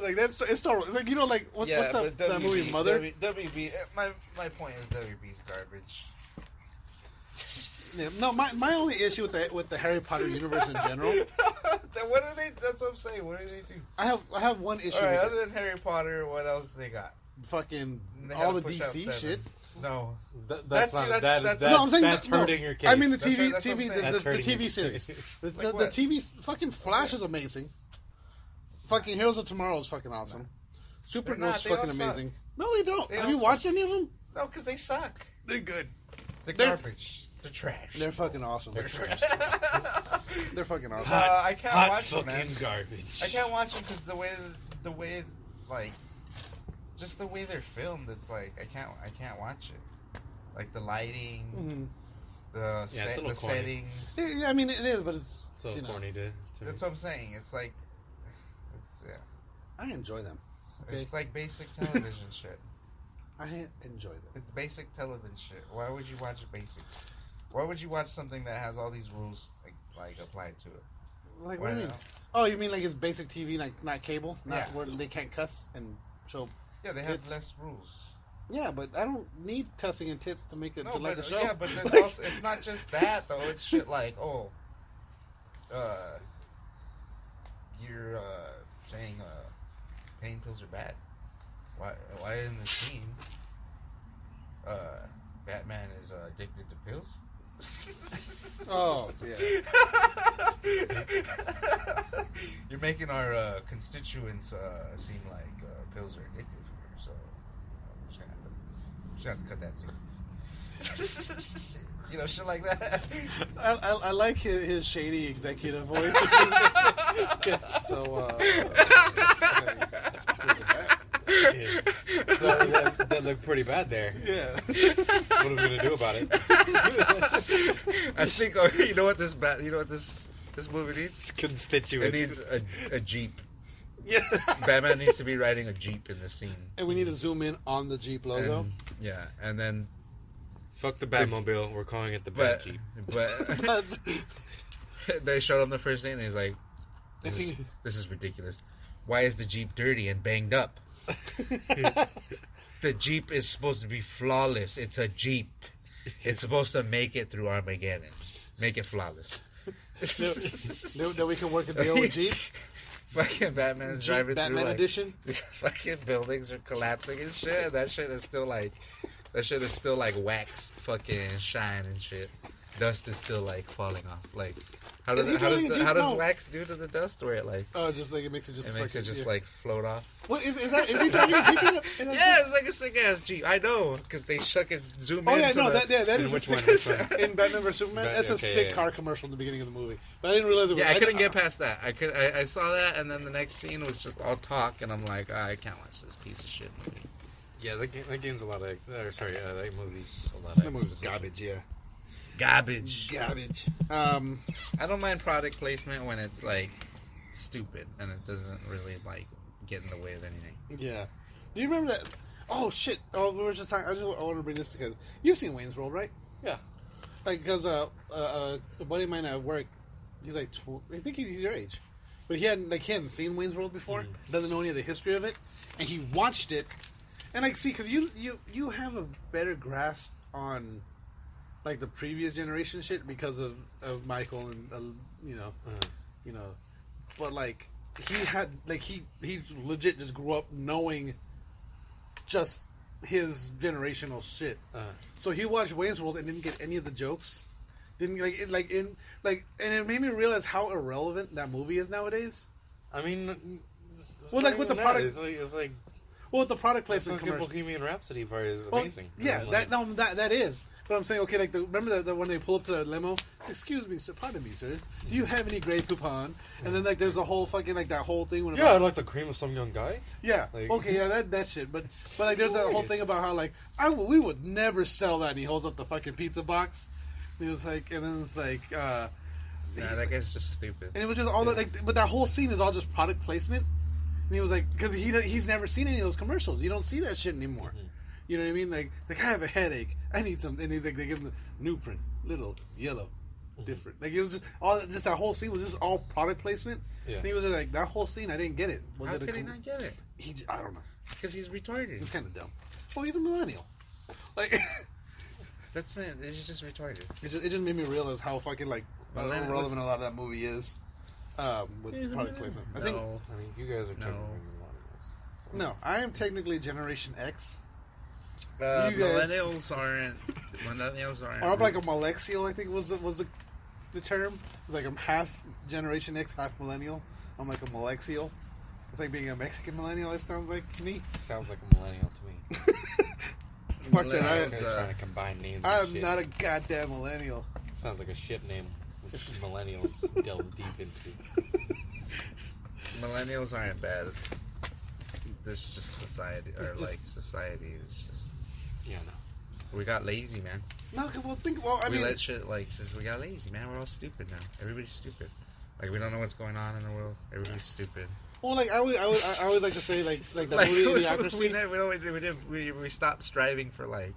Like that's it's still like you know like what's that movie Mother? WB. My point is WB's garbage. Yeah, no, my only issue with the Harry Potter universe in general, What do they? That's what I'm saying. What do they do? I have one issue. All right, with other than Harry Potter, what else they got? fucking They all gotta the push out DC 7. shit. No, That's That's- not, that's- that, that's- that, No, I'm saying that's no, hurting your case. I mean the That's TV, what I'm TV, saying. the That's hurting TV your series. case. The Like what? TV fucking Flash is amazing. Fucking Heroes of Tomorrow is fucking awesome. They're Supergirl's not. They all fucking suck. amazing. No, they don't. They Have all you suck. watched any of them? no, because they suck. They're good. They're They're- garbage. They're trash. They're fucking awesome. They're trash. They're fucking awesome. I can't Hot watch them, fucking man. garbage. I can't watch them because the way, like, just the way they're filmed. It's like I can't watch it. Like the lighting, Mhm. Yeah, it's a little the corny. settings. Yeah, I mean it is, but it's It's a little you know, corny to That's what I'm saying. It's like, yeah, I enjoy them. it's like basic television shit. I enjoy them. It's basic television shit. Why would you watch basic? Why would you watch something that has all these rules like applied to it? Like Why what do you mean? not? Oh, you mean like it's basic TV, like not cable, not Yeah. where they can't cuss and show. Yeah, they have Tits. less rules. Yeah, but I don't need cussing and tits to make it No, to like but a show. yeah, but there's Like- also it's not just that though. It's shit like you're saying pain pills are bad. Why in the scene, Batman is addicted to pills? Oh, yeah. You're making our constituents seem like pills are addictive here, so I'm just gonna have to cut that scene. You know, shit like that. I like his shady executive voice. So, So that looked pretty bad there. yeah. What are we gonna do about it? I think you know what this movie needs? Constituents. It needs a Jeep. Yeah. Batman needs to be riding a Jeep in this scene. And we need to zoom in on the Jeep logo. And then Fuck the Batmobile. We're calling it the Bat Jeep. But they showed him the first thing, and he's like, "This is ridiculous. Why is the Jeep dirty and banged up? The Jeep is supposed to be flawless. It's a Jeep. It's supposed to make it through Armageddon. Make it flawless." Then we can work a deal with Jeep. Fucking Batman's Jeep driving Batman through like edition. these fucking buildings are collapsing and shit. And that shit is still like waxed fucking shine and shit. Dust is still like falling off. Like how does wax do to the dust? Where it like just like it makes it just like float off. What is that? Is he driving a Jeep in that Yeah, it's like a sick ass Jeep. I know because they fucking zoom in. Oh yeah, to no, the, that is which a one? sick, Which one? in Batman vs Superman. That's a sick car commercial in the beginning of the movie, but I didn't realize it was. Yeah, I couldn't get past that. I saw that, and then the next scene was just all talk, and I'm like, I can't watch this piece of shit movie. Yeah, that game's a lot of. That movie's a lot of. That movie's garbage. Yeah, Garbage. I don't mind product placement when it's like stupid and it doesn't really like get in the way of anything. Yeah. Do you remember that? Oh shit! Oh, we were just talking. I want to bring this because you've seen Wayne's World, right? Yeah. Like, because a buddy of mine at work, he's like, I think he's your age, but he hadn't seen Wayne's World before. Doesn't know any of the history of it, and he watched it, and like, see, because you have a better grasp on like the previous generation shit because of Michael and you know, but like he had like he legit just grew up knowing just his generational shit. So he watched Wayne's World and didn't get any of the jokes. Didn't and it made me realize how irrelevant that movie is nowadays. I mean, well, like with the product, it's like well, the product placement commercial. Bohemian Rhapsody part is amazing. Yeah, that is. But I'm saying, okay, like remember when they pull up to the limo? Excuse me, sir. Pardon me, sir. Do you have any Grey Poupon? And then like there's a whole fucking like that whole thing. When I'd like the cream of some young guy. Yeah. Like, okay. Yeah. That shit. But like there's that whole thing about how like we would never sell that. And he holds up the fucking pizza box. And he was like, and then it's like. Nah, that guy's just stupid. And it was just all that like, but that whole scene is all just product placement. And he was like, because he's never seen any of those commercials. You don't see that shit anymore. Mm-hmm. You know what I mean? Like, it's like I have a headache. I need some. And he's like, they give him the new print, little, yellow, different. Like it was just that whole scene was just all product placement. Yeah. And he was like, that whole scene, I didn't get it. How could he not get it? I don't know. Because he's retarded. He's kind of dumb. Well, he's a millennial. Like that's it. It's just retarded. It just made me realize how fucking like irrelevant a lot of that movie is. With product placement. I mean, you guys are technically millennials. No, I am technically Generation X. Millennials aren't. Or I'm like a Malexial, I think was the term. It's like I'm half Generation X, half millennial. I'm like a Malexial. It's like being a Mexican millennial. It sounds like to me. Sounds like a millennial to me. Fuck that! I'm trying to combine names. I'm not a goddamn millennial. Sounds like a shit name. Which millennials delve deep into. Millennials aren't bad. There's just society, or like society is just. Yeah, no. We got lazy, man. No, well, I mean, we let shit we got lazy, man. We're all stupid now. Everybody's stupid. Like we don't know what's going on in the world. Everybody's stupid. Well, like I always like to say like the movie Idiocracy. We stopped striving for like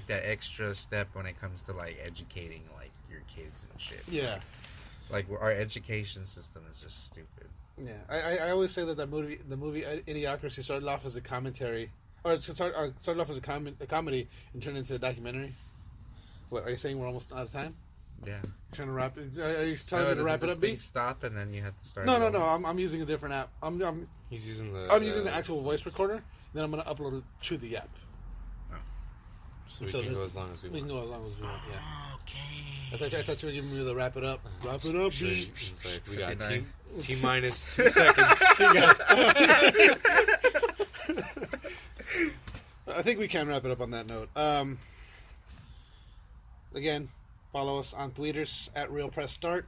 that extra step when it comes to like educating like your kids and shit. Yeah. Like our education system is just stupid. Yeah, I always say that the movie Idiocracy started off as a commentary, or started off as a comedy and turned into a documentary. What are you saying? We're almost out of time. Yeah. Trying to wrap it. Are you telling me to wrap it up, B? Stop and then you have to start. No. I'm using a different app. He's using I'm using the actual voice recorder. Then I'm gonna upload it to the app. Oh. So we can go as long as we want. We can go as long as we want. Yeah. Okay. I thought you were giving me the wrap it up. Wrap it up, B. Like, we got 59. T minus 2 seconds. I think we can wrap it up on that note. Again, follow us on Twitters at RealPressStart.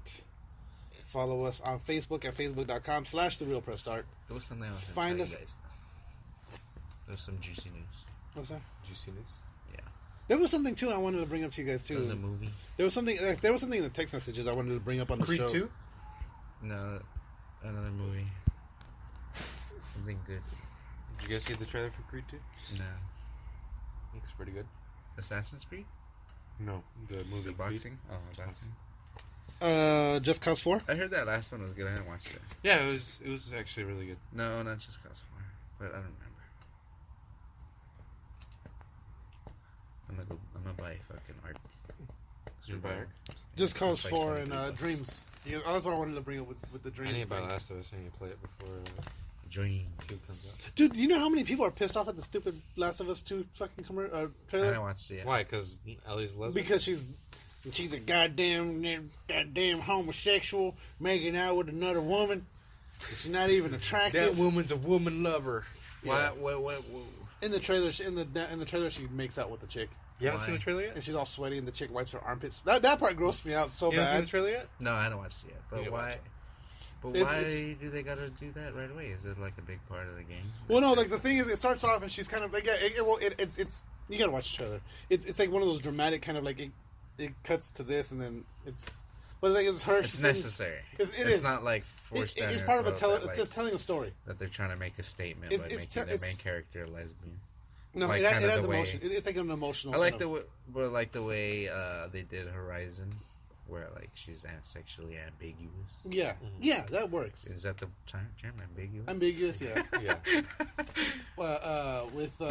Follow us on Facebook at facebook.com/TheRealPressStart. There was something else. Find us. Guys. There was some juicy news. What's that? Did you see this? Yeah. There was something too I wanted to bring up to you guys too. There was a movie. There was something in the text messages I wanted to bring up on the Creed show. 2? No, another movie. Something good. Did you guys see the trailer for Creed 2? No. Looks pretty good. Assassin's Creed? No, the movie The boxing? Oh, boxing. Just Cause 4? I heard that last one was good. I haven't watched it. Yeah, it was actually really good. No, not Just Cause 4. But I don't remember. I'm gonna buy fucking art. You buy art? Just Cause It's like 4 $23 and Dreams. Yeah, that's what I wanted to bring up with the Dreams I need to buy thing. Last of Us and you play it before Dream. 2 comes out. Dude, do you know how many people are pissed off at the stupid Last of Us 2 fucking I trailer? haven't watched it yet. Why? Because Ellie's lesbian? Because she's a goddamn homosexual making out with another woman. She's not even attractive. woman's a woman lover. What? In the trailer, in the trailer, she makes out with the chick, You haven't Why? seen the trailer yet? and she's all sweaty, and the chick wipes her armpits. That part grossed me out so You haven't seen bad. the trailer yet? No, I haven't watched it yet. You But gotta watch why? it. But It's- why do they gotta do that right away? Is it like a big part of the game? Well, no, like the thing is, it starts off and she's kind of like, it's you gotta watch the trailer. It's like one of those dramatic kind of like it cuts to this and then but like it's her. It's she's necessary. It's It's not like forced down it's your part of a throat it's that, just telling a story. that they're trying to make a statement It's- by it's making their it's- main character a lesbian. No, Like, it kind of has the way- emotion. It's like an emotional. I like kind the way they did Horizon, where like she's sexually ambiguous. Yeah, yeah, that works. Is that the term? Ambiguous. Ambiguous, yeah. Yeah. With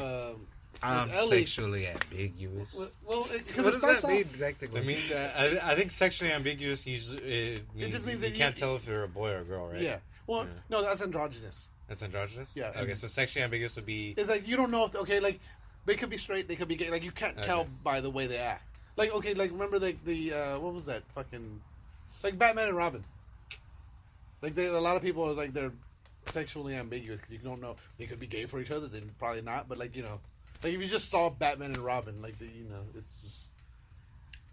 I'm Ellie- sexually ambiguous. well, What does that mean exactly? I mean, I think sexually ambiguous it just means you that can't tell if you're a boy or a girl, right? Yeah. Well, Yeah. no, that's androgynous. That's androgynous? Yeah. Okay, so sexually ambiguous would be... It's like you don't know if like they could be straight, they could be gay. Like you can't tell Okay. by the way they act. Like like remember the what was that fucking like Batman and Robin? Like a lot of people are like they're sexually ambiguous because you don't know they could be gay for each other. Then probably not. But like like if you just saw Batman and Robin, like it's just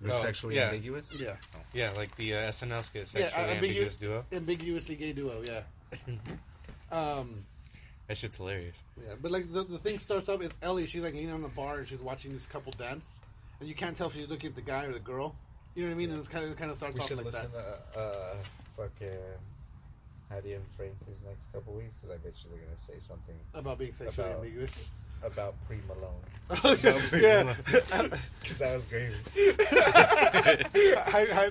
They're sexually yeah. ambiguous. yeah. Yeah, like the SNL skit, sexually ambiguous duo. Ambiguously gay duo, yeah. That shit's hilarious. Yeah, but like the thing starts up, it's Ellie. She's like leaning on the bar and she's watching this couple dance, and you can't tell if she's looking at the guy or the girl. You know what I mean? And it's kind of starts We off should like listen that. to fucking Hattie and Frank these next couple weeks because I bet you they're gonna say something About being sexually about- ambiguous. about Pre Malone Yeah. because that was great.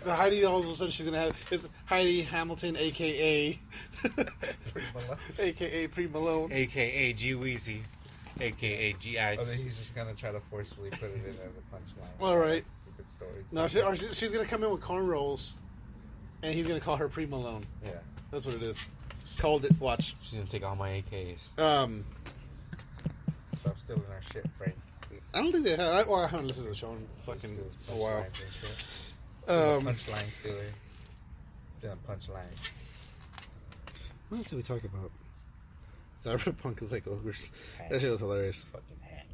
Heidi all of a sudden she's gonna have it's Heidi Hamilton, aka Pre Malone. aka Pre Malone. A.K.A. G Weezy. A.K.A. G.I. Oh, then he's just gonna try to forcefully put it in as a punchline. All right. Stupid story. No, she's gonna come in with cornrows, and he's gonna call her Pre Malone. Yeah. That's what it is. Called it. Watch. She's gonna take all my AKs. Stop stealing our shit, Frank. I don't think they have. I haven't listened to the show in fucking Steals a while. punchlines and shit. He's a punchline stealer. Stealing punchlines. What else did we talk about? Cyberpunk is like ogres. That shit was hilarious. Fucking hack.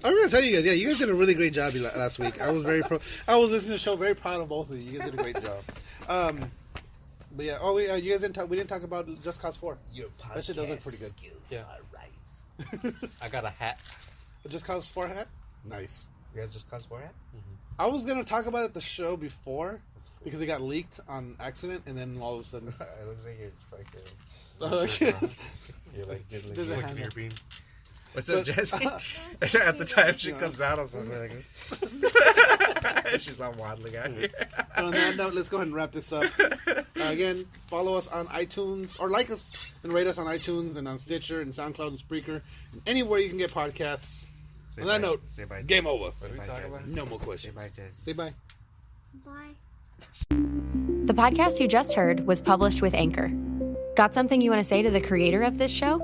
I'm gonna tell you guys, yeah, you guys did a really great job last week. I was I was listening to the show, very proud of both of you. You guys did a great job. But yeah, you guys we didn't talk about Just Cause 4. Your That shit does look podcast pretty good. skills Yeah. are rise. I got a hat. Just Cause 4 hat? Nice. You guys just cause for it? I was gonna talk about it at the show before That's cool. because it got leaked on accident, and then all of a sudden, It looks like you're fucking. You're like diddling. There's a Flicking hand your bean. What's up, But- Jesse? At the time she Yeah. comes out, I was like, she's all waddling out here. But on that note, let's go ahead and wrap this up. Again, follow us on iTunes, or like us and rate us on iTunes and on Stitcher and SoundCloud and Spreaker, and anywhere you can get podcasts. Say On that bye. note, Say bye. game over. What did we Bye, talk Jesse. about? No more Say questions. bye, Jesse. Say bye. Bye. The podcast you just heard was published with Anchor. Got something you want to say to the creator of this show?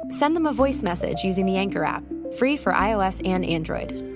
Send them a voice message using the Anchor app, free for iOS and Android.